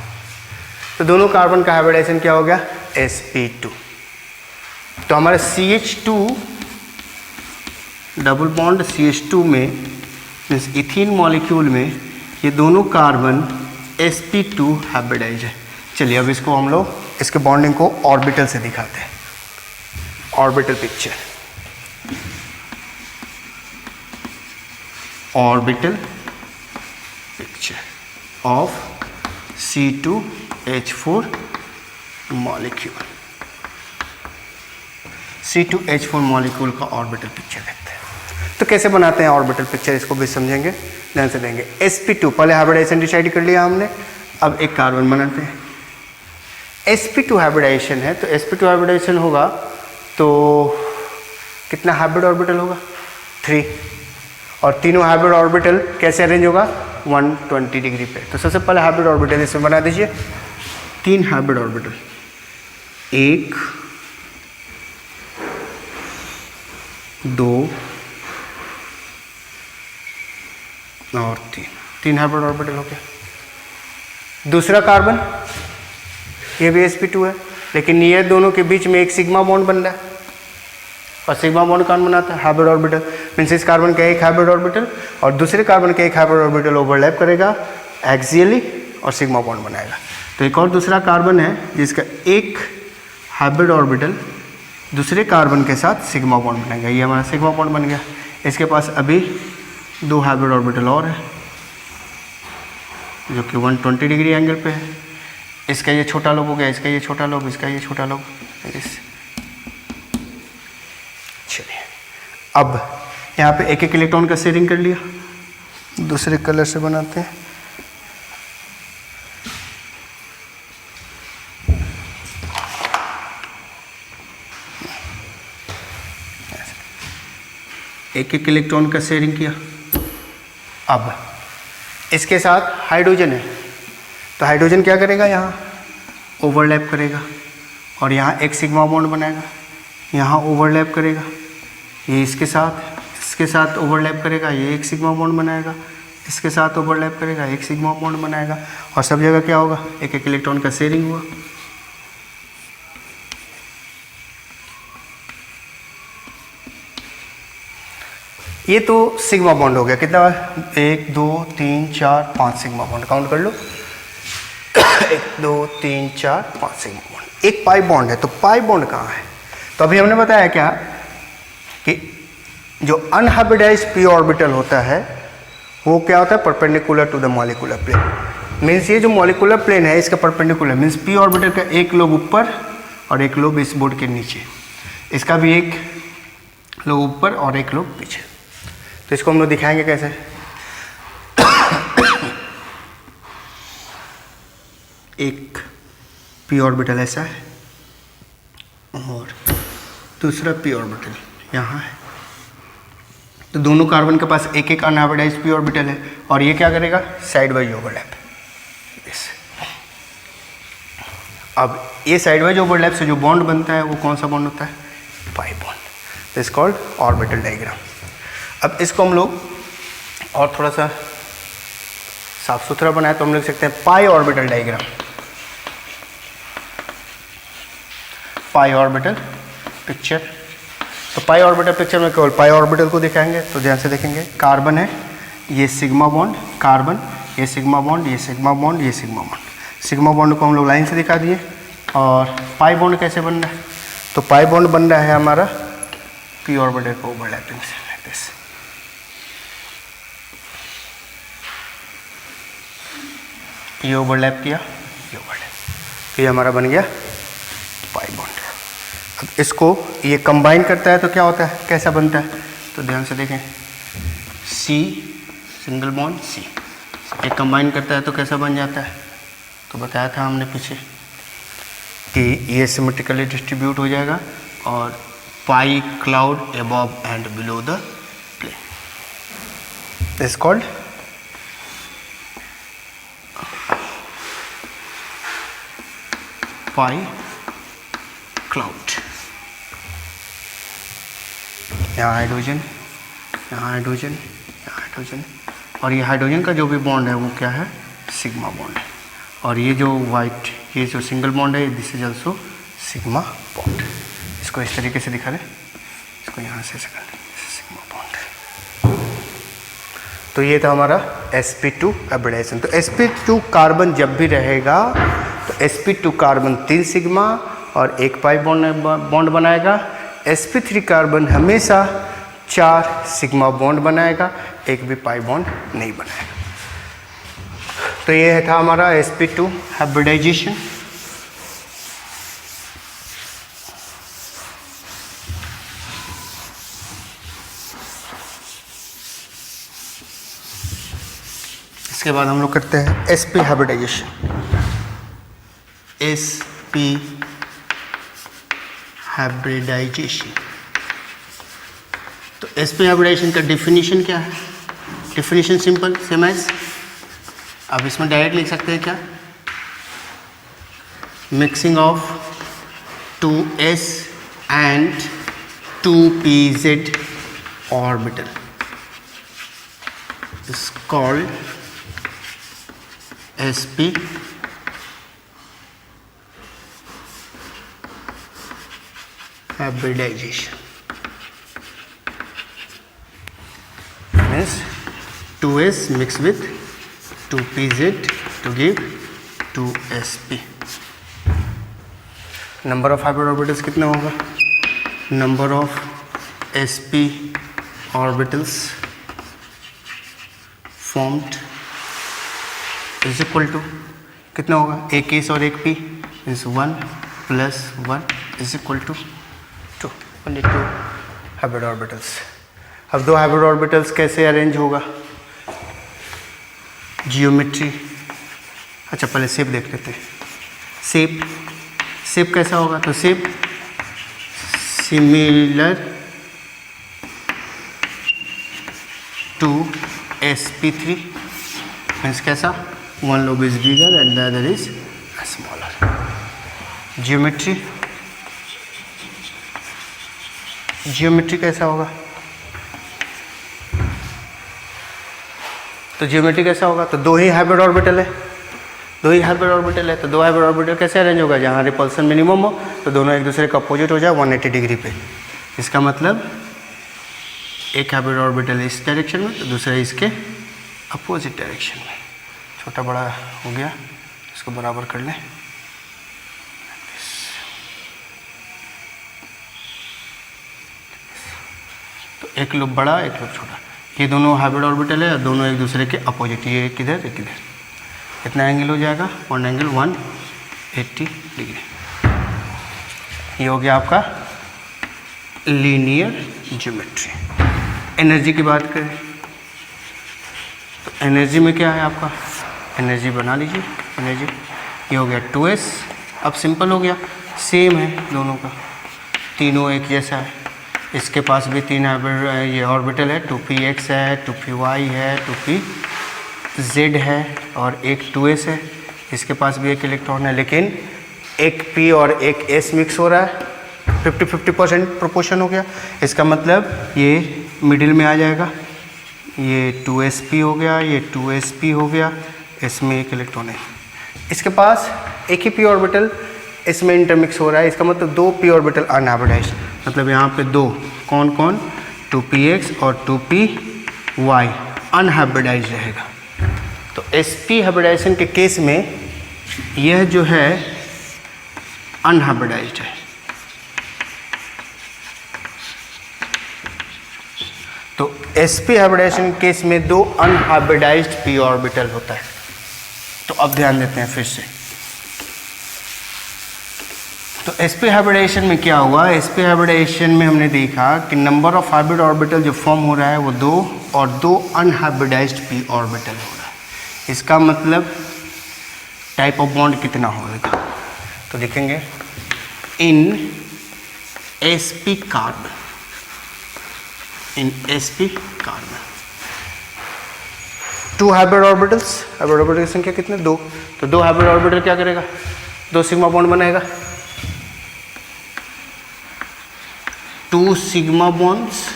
तो दोनों कार्बन का हाइब्रिडेशन क्या हो गया, sp2। तो हमारे CH2 डबल बॉन्ड CH2 में, मीन्स इथीन मॉलिक्यूल में, ये दोनों कार्बन sp2 हाइब्रिडाइज है। चलिए अब इसको हम लोग इसके बॉन्डिंग को ऑर्बिटल से दिखाते हैं। Orbital picture, orbital picture of C2H4 molecule. C2H4 molecule का ऑर्बिटल पिक्चर देखते हैं। तो कैसे बनाते हैं ऑर्बिटल पिक्चर, इसको भी समझेंगे, ध्यान से देंगे। sp2 पहले हाइब्रिडाइजेशन डिसाइड कर लिया हमने, अब एक कार्बन बनाते हैं। sp2 हाइब्रिडाइजेशन है, तो sp2 हाइब्रिडाइजेशन होगा तो कितना हाइब्रिड ऑर्बिटल होगा, 3, और तीनों हाइब्रिड ऑर्बिटल कैसे अरेंज होगा, 120 डिग्री पे। तो सबसे पहले हाइब्रिड ऑर्बिटल इसमें बना दीजिए, 3 हाइब्रिड ऑर्बिटल, 1 2 और 3 हाइब्रिड ऑर्बिटल हो गया। दूसरा कार्बन, ये भी sp2 है, लेकिन ये दोनों के बीच में एक सिग्मा बॉन्ड बन रहा है, और सिग्मा बॉन्ड कौन बनाता है, हाइब्रिड ऑर्बिटल। मीन्स इस कार्बन का एक हाइब्रिड ऑर्बिटल और दूसरे कार्बन का एक हाइब्रिड ऑर्बिटल ओवरलैप करेगा एक्सियली और सिग्मा बॉन्ड बनाएगा। तो एक और दूसरा कार्बन है जिसका एक हाइब्रिड ऑर्बिटल दूसरे कार्बन के साथ सिग्मा बॉन्ड बनेगा, ये हमारा सिग्मा बॉन्ड बन गया। इसके पास अभी 2 हाइब्रिड ऑर्बिटल और है जो कि 120 डिग्री एंगल पे है। इसका ये छोटा लोब हो गया, इसका ये छोटा लोब, इसका ये छोटा लोब। चलिए अब यहाँ पे एक एक इलेक्ट्रॉन का शेयरिंग कर लिया, दूसरे कलर से बनाते हैं। एक एक इलेक्ट्रॉन का शेयरिंग किया। अब इसके साथ हाइड्रोजन है, तो हाइड्रोजन क्या करेगा, यहाँ ओवरलैप करेगा और यहाँ एक सिग्मा बॉन्ड बनाएगा, यहाँ ओवरलैप करेगा, ये इसके साथ ओवरलैप करेगा, ये एक सिग्मा बॉन्ड बनाएगा, इसके साथ ओवरलैप करेगा, एक सिग्मा बॉन्ड बनाएगा, और सब जगह क्या होगा, एक एक इलेक्ट्रॉन का शेयरिंग हुआ। ये तो सिग्मा बॉन्ड हो गया, कितना, 1 2 3 4 5 सिग्मा बॉन्ड, काउंट कर लो, 1 2 3 4 5 सिग्मा बॉन्ड। एक पाई बॉन्ड है, तो पाई बॉन्ड कहाँ है, तो अभी हमने बताया क्या कि जो अनहाइब्रिडाइज्ड p ऑर्बिटल होता है वो क्या होता है, perpendicular to the molecular plane. Means ये जो मॉलिक्यूलर प्लेन है इसका परपेंडिकुलर, मीन्स p ऑर्बिटल का एक लोब ऊपर और एक लोब इस बोर्ड के नीचे, इसका भी एक लोब ऊपर और एक लोब पीछे। तो इसको हम लोग दिखाएंगे कैसे। एक p ऑर्बिटल ऐसा है और दूसरा p ऑर्बिटल यहाँ है, तो दोनों कार्बन के पास एक एक अनहाइब्रिडाइज्ड p ऑर्बिटल है, और ये क्या करेगा, साइड वाइज ओवरलैप। अब ये साइड वाइज ओवरलैप से जो बॉन्ड बनता है वो कौन सा बॉन्ड होता है, pi bond. This called orbital diagram. अब इसको हम लोग और थोड़ा सा साफ सुथरा बनाए तो हम लिख सकते हैं पाई ऑर्बिटल डायग्राम। पाई ऑर्बिटल पिक्चर, तो पाई ऑर्बिटल पिक्चर में केवल पाई ऑर्बिटल को दिखाएंगे, तो ध्यान से देखेंगे। कार्बन है, ये सिग्मा बॉन्ड, कार्बन, ये सिग्मा बॉन्ड, ये सिग्मा बॉन्ड, ये सिग्मा बॉन्ड। सिग्मा बॉन्ड को हम लोग लाइन से दिखा दिए। और पाई बॉन्ड कैसे बन रहा है, तो पाई बॉन्ड बन रहा है हमारा p ऑर्बिटल को ओवरलैपिंग से, लाइक दिस। ये ओवरलैप किया, ये ओवरलैप, तो ये हमारा बन गया पाई बॉन्ड। अब इसको ये कंबाइन करता है तो क्या होता है, कैसा बनता है, तो ध्यान से देखें, C सिंगल बॉन्ड C, ये कंबाइन करता है तो कैसा बन जाता है, तो बताया था हमने पीछे कि ये सिमेट्रिकली डिस्ट्रीब्यूट हो जाएगा और pi cloud above and below the plane is called pi cloud. यहाँ हाइड्रोजन, यहाँ हाइड्रोजन, यहाँ हाइड्रोजन, और ये हाइड्रोजन का जो भी बॉन्ड है वो क्या है, सिग्मा बॉन्ड है। और ये जो वाइट, ये जो सिंगल बॉन्ड है, this is also sigma bond. इसको इस तरीके से दिखा दें, इसको यहाँ से कर दें, सिग्मा बॉन्ड। तो ये था हमारा sp2 हाइब्रिडाइजेशन। तो sp2 कार्बन जब भी रहेगा तो sp2 कार्बन 3 सिग्मा और एक पाई बॉन्ड बनाएगा। sp3 कार्बन हमेशा 4 सिग्मा बॉन्ड बनाएगा, एक भी पाई बॉन्ड नहीं बनाएगा। तो ये था हमारा sp2 हाइब्रिडाइजेशन। इसके बाद हम लोग करते हैं sp हाइब्रिडाइजेशन। sp hybridisation. तो sp हाइब्रिडाइजेशन का डिफिनीशन क्या है? डिफिनीशन सिंपल, सेम एज, अब इसमें डायरेक्ट लिख सकते हैं क्या? Mixing of 2s and 2pz orbital is called sp hybridization. Means 2s mixed with 2pz to give 2sp. Number of hybrid orbitals कितना होगा? Number of sp orbitals formed is equal to कितना होगा? एक s और एक p means 1 + 1 is equal to 2, only 2 hybrid orbitals. अब 2 हाइब्रिड ऑर्बिटल्स कैसे अरेंज होगा? जियोमेट्री, अच्छा पहले शेप देख लेते हैं। शेप कैसा होगा? तो shape similar to sp3 means कैसा? One lobe is bigger and the other is smaller. Geometry कैसा होगा? तो जियोमेट्री कैसा होगा? तो 2 ही हाइब्रिड ऑर्बिटल है, 2 ही हाइब्रिड ऑर्बिटल है, तो 2 हाइब्रिड ऑर्बिटल कैसे अरेंज होगा? जहाँ रिपल्सन मिनिमम हो तो दोनों एक दूसरे का अपोजिट हो जाए 180 डिग्री पे। इसका मतलब एक हाइब्रिड ऑर्बिटल इस डायरेक्शन में तो दूसरा इसके अपोजिट डायरेक्शन में। छोटा बड़ा हो गया, इसको बराबर कर लें। तो एक लोब बड़ा एक लोब छोटा, ये दोनों हाइब्रिड ऑर्बिटल है और दोनों एक दूसरे के अपोजिट, ये एक इधर एक इधर। कितना एंगल हो जाएगा? One angle 180 degree. ये हो गया आपका लीनियर ज्योमेट्री। एनर्जी की बात करें तो एनर्जी में क्या है आपका? एनर्जी बना लीजिए, एनर्जी ये हो गया 2s। अब सिंपल हो गया, सेम है दोनों का, तीनों एक जैसा है। इसके पास भी 3 हाइब्रिड ये ऑर्बिटल है, 2px है, 2py है, 2pz है और एक 2s है। इसके पास भी एक इलेक्ट्रॉन है, लेकिन एक p और एक s मिक्स हो रहा है, 50-50% प्रोपोर्शन हो गया। इसका मतलब ये मिडिल में आ जाएगा, ये 2sp हो गया, ये 2sp हो गया, इसमें एक इलेक्ट्रॉन है। इसके पास एक ही p ऑर्बिटल इसमें इंटरमिक्स हो रहा है, इसका मतलब 2 p ऑर्बिटल अनहाइब्रिडाइज्ड, मतलब यहाँ पे 2 कौन कौन? 2px और 2py अनहाइब्रिडाइज्ड रहेगा। तो sp हाइब्रिडाइजेशन के केस में यह जो है अनहाइब्रिडाइज्ड है। तो sp हाइब्रिडाइजेशन के केस में 2 अनहाइब्रिडाइज्ड p ऑर्बिटल होता है। तो अब ध्यान देते हैं फिर से, तो sp हाइब्रिडाइजेशन में क्या हुआ? sp हाइब्रिडाइजेशन में हमने देखा कि नंबर ऑफ हाइब्रिड ऑर्बिटल जो फॉर्म हो रहा है वो 2 और 2 अनहाइब्रिडाइज्ड p ऑर्बिटल हो रहा है। इसका मतलब टाइप ऑफ बॉन्ड कितना होगा? तो देखेंगे इन sp कार्बन, इन sp carbon 2 hybrid orbitals, hybrid orbital की संख्या कितने? 2। तो 2 हाइब्रिड ऑर्बिटल क्या करेगा? 2 सिग्मा बॉन्ड बनाएगा, 2 sigma bonds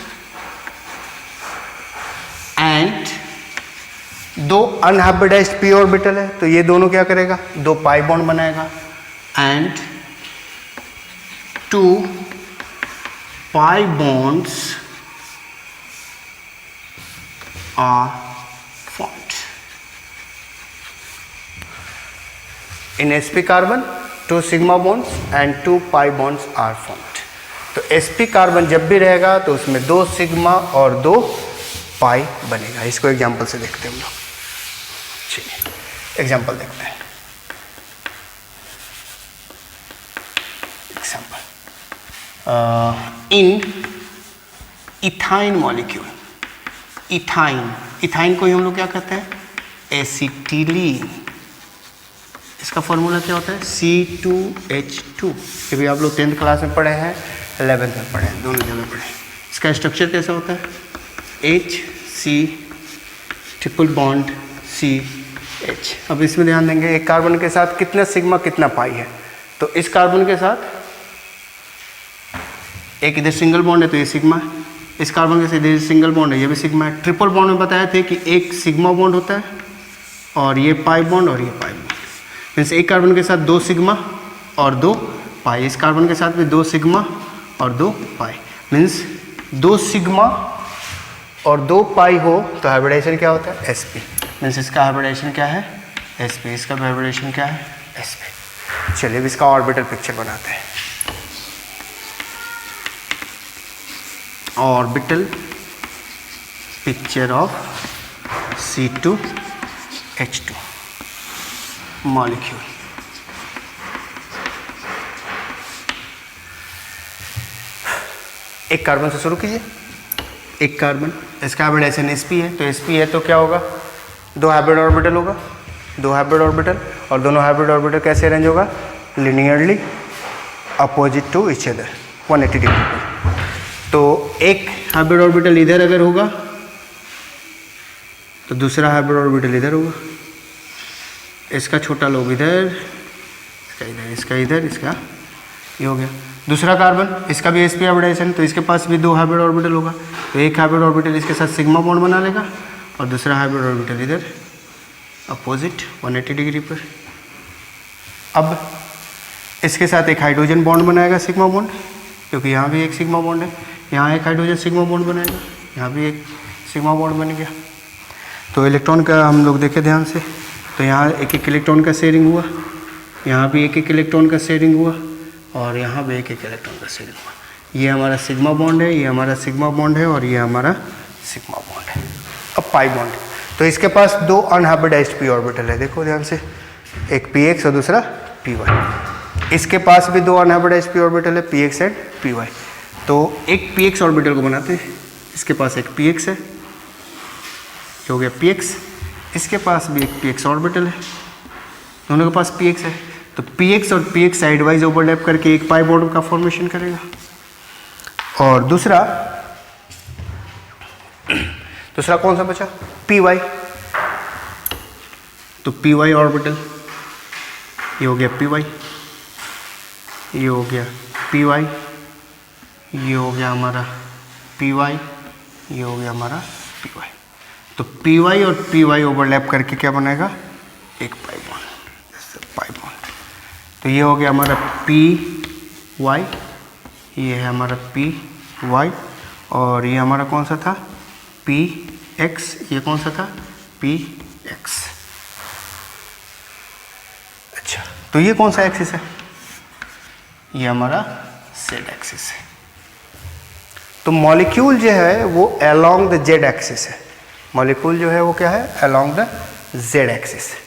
and 2 unhybridised p orbital है, तो ये दोनों क्या करेगा? 2 पाई बॉन्ड बनाएगा and 2 pi bonds are formed. In sp carbon 2 sigma bonds and 2 pi bonds are formed. तो sp कार्बन जब भी रहेगा तो उसमें 2 सिग्मा और 2 पाई बनेगा। इसको एग्जांपल से देखते हैं हम लोग। चलिए एग्जांपल देखते हैं। Example in ethyne molecule, ethyne को ही हम लोग क्या कहते हैं? एसिटिलीन। इसका फॉर्मूला क्या होता है? C2H2। ये भी आप लोग 10th क्लास में पढ़े हैं, 11th में पढ़े हैं, दोनों जगह पढ़े हैं। इसका स्ट्रक्चर कैसा होता है? HC triple bond CH। अब इसमें ध्यान देंगे, एक कार्बन के साथ कितना सिग्मा कितना पाई है। तो इस कार्बन के साथ एक इधर सिंगल बॉन्ड है तो ये सिग्मा है, इस कार्बन के साथ इधर सिंगल बॉन्ड है, ये भी सिग्मा है। ट्रिपल बॉन्ड में बताए थे कि एक सिग्मा बॉन्ड होता है और ये पाई बॉन्ड और ये पाई बॉन्ड। मीन्स एक कार्बन के साथ 2 सिग्मा और 2 पाई, इस कार्बन के साथ भी 2 सिग्मा और 2 पाई। मीन्स 2 सिग्मा और 2 पाई हो तो हाइब्रिडाइजेशन क्या होता है? sp। मीन्स इसका हाइब्रिडाइजेशन क्या है? sp। इसका हाइब्रिडाइजेशन क्या है? sp। चलिए अब इसका ऑर्बिटल पिक्चर बनाते हैं। Orbital picture of C2H2 molecule. एक कार्बन से शुरू कीजिए, एक कार्बन, इसका हाइब्रिडाइजेशन sp है, तो sp है तो क्या होगा? 2 हाइब्रिड ऑर्बिटल होगा, 2 हाइब्रिड ऑर्बिटल, और दोनों हाइब्रिड ऑर्बिटल कैसे अरेंज होगा? Linearly opposite to each other 180 degree पर। तो एक हाइब्रिड ऑर्बिटल इधर अगर होगा तो दूसरा हाइब्रिड ऑर्बिटल इधर होगा, इसका छोटा लोब इधर, इसका इधर, इसका इधर, इसका ये हो गया। दूसरा कार्बन, इसका भी sp हाइब्रिडाइजेशन, तो इसके पास भी 2 हाइब्रिड ऑर्बिटल होगा, तो एक हाइब्रिड ऑर्बिटल इसके साथ सिग्मा बॉन्ड बना लेगा और दूसरा हाइब्रिड ऑर्बिटल इधर अपोजिट 180 डिग्री पर। अब इसके साथ एक हाइड्रोजन बॉन्ड बनाएगा, सिग्मा बॉन्ड, क्योंकि यहाँ भी एक सिग्मा बॉन्ड है, यहाँ एक हाइड्रोजन सिग्मा बॉन्ड बनाएगा, यहाँ भी एक सिग्मा बॉन्ड बन गया। तो इलेक्ट्रॉन का हम लोग देखें ध्यान से, तो यहाँ एक एक इलेक्ट्रॉन का शेयरिंग हुआ, यहाँ भी एक एक इलेक्ट्रॉन का शेयरिंग हुआ और यहाँ भी एक एक इलेक्ट्रॉन का शेयरिंग हुआ। ये हमारा सिग्मा बॉन्ड है, ये हमारा सिग्मा बॉन्ड है और ये हमारा सिग्मा बॉन्ड है। अब पाई बॉन्ड, तो इसके पास 2 अनहाइब्रिडाइज्ड p ऑर्बिटल है, देखो ध्यान से, एक px और दूसरा py। इसके पास भी 2 अनहाइब्रिडाइज्ड p ऑर्बिटल है, px एंड py। तो एक px ऑर्बिटल को बनाते हैं, इसके पास एक px है, हो गया px, इसके पास भी एक px ऑर्बिटल है, दोनों के पास px है, तो px और px साइड वाइज ओवरलैप करके एक पाई बॉन्ड का फॉर्मेशन करेगा। और दूसरा कौन सा बचा? py। तो py ऑर्बिटल, ये हो गया py, ये हो गया py, ये हो गया हमारा py, ये हो गया हमारा py। तो py और py ओवरलैप करके क्या बनेगा? एक पाई बॉन्ड, पाई बॉन्ड। तो ये हो गया हमारा py, ये है हमारा py, और ये हमारा कौन सा था? px, ये कौन सा था? px। अच्छा, तो ये कौन सा एक्सिस है? ये हमारा z एक्सिस है। तो मॉलिक्यूल जो है वो अलोंग द z एक्सिस है, मॉलिक्यूल जो है वो क्या है? अलोंग द z एक्सिस है।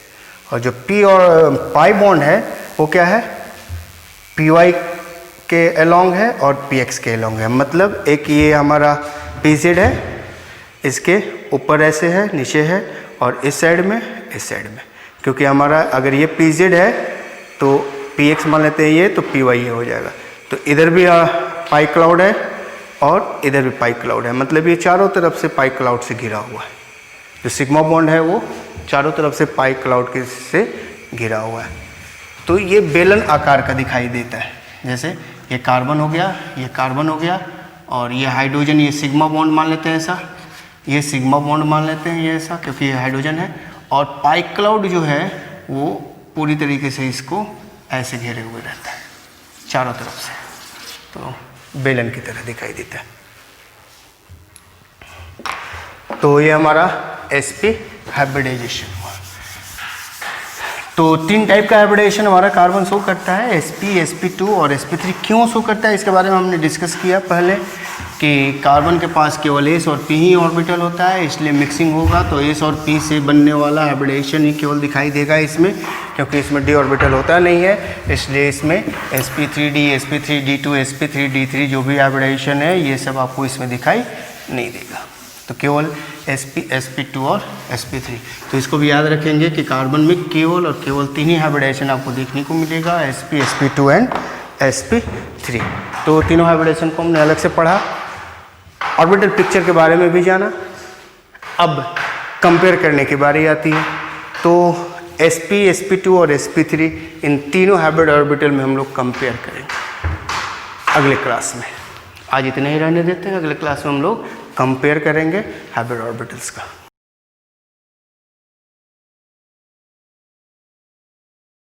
और जो p और पाई बॉन्ड है वो क्या है? py के अलोंग है और px के अलोंग है। मतलब एक ये हमारा pz है, इसके ऊपर ऐसे है, नीचे है, और इस साइड में, इस साइड में, क्योंकि हमारा अगर ये pz है तो px मान लेते हैं ये, तो py ये हो जाएगा। तो इधर भी पाई क्लाउड है और इधर भी पाई क्लाउड है, मतलब ये चारों तरफ से पाई क्लाउड से घिरा हुआ है। जो सिग्मा बॉन्ड है वो चारों तरफ से पाई क्लाउड के से घिरा हुआ है। तो ये बेलन आकार का दिखाई देता है, जैसे ये कार्बन हो गया, ये कार्बन हो गया, और ये हाइड्रोजन, ये सिग्मा बॉन्ड मान लेते हैं ऐसा, ये सिग्मा बॉन्ड मान लेते हैं ये ऐसा, क्योंकि ये हाइड्रोजन है। और पाई क्लाउड जो है वो पूरी तरीके से इसको ऐसे घेरे हुए रहता है चारों तरफ से, तो बेलन की तरह दिखाई देता है। तो ये हमारा sp हाइब्रिडाइजेशन हुआ। तो 3 टाइप का हाइब्रिडाइजेशन हमारा कार्बन शो करता है, sp, sp2 और sp3। क्यों शो करता है इसके बारे में हमने डिस्कस किया पहले कि कार्बन के पास केवल s और p ही ऑर्बिटल होता है, इसलिए मिक्सिंग होगा तो s और p से बनने वाला हाइब्रिडाइजेशन ही केवल दिखाई देगा इसमें, क्योंकि इसमें d ऑर्बिटल होता नहीं है, इसलिए इसमें sp3d, sp3d2, sp3d3 जो भी हाइब्रिडाइजेशन है ये सब आपको इसमें दिखाई नहीं देगा। तो केवल sp, sp2 और sp3। तो इसको भी याद रखेंगे कि कार्बन में केवल और केवल 3 ही हाइब्रिडाइजेशन आपको देखने को मिलेगा, sp, sp2 एंड sp3। तो तीनों हाइब्रिडाइजेशन को हमने अलग से पढ़ा, ऑर्बिटल पिक्चर के बारे में भी जाना। अब कंपेयर करने की बारी आती है। तो sp, sp2 और sp3 इन तीनों हाइब्रिड ऑर्बिटल में हम लोग कंपेयर करेंगे अगले क्लास में। आज इतने ही रहने देते हैं, अगले क्लास में हम लोग कंपेयर करेंगे हाइब्रिड ऑर्बिटल्स का।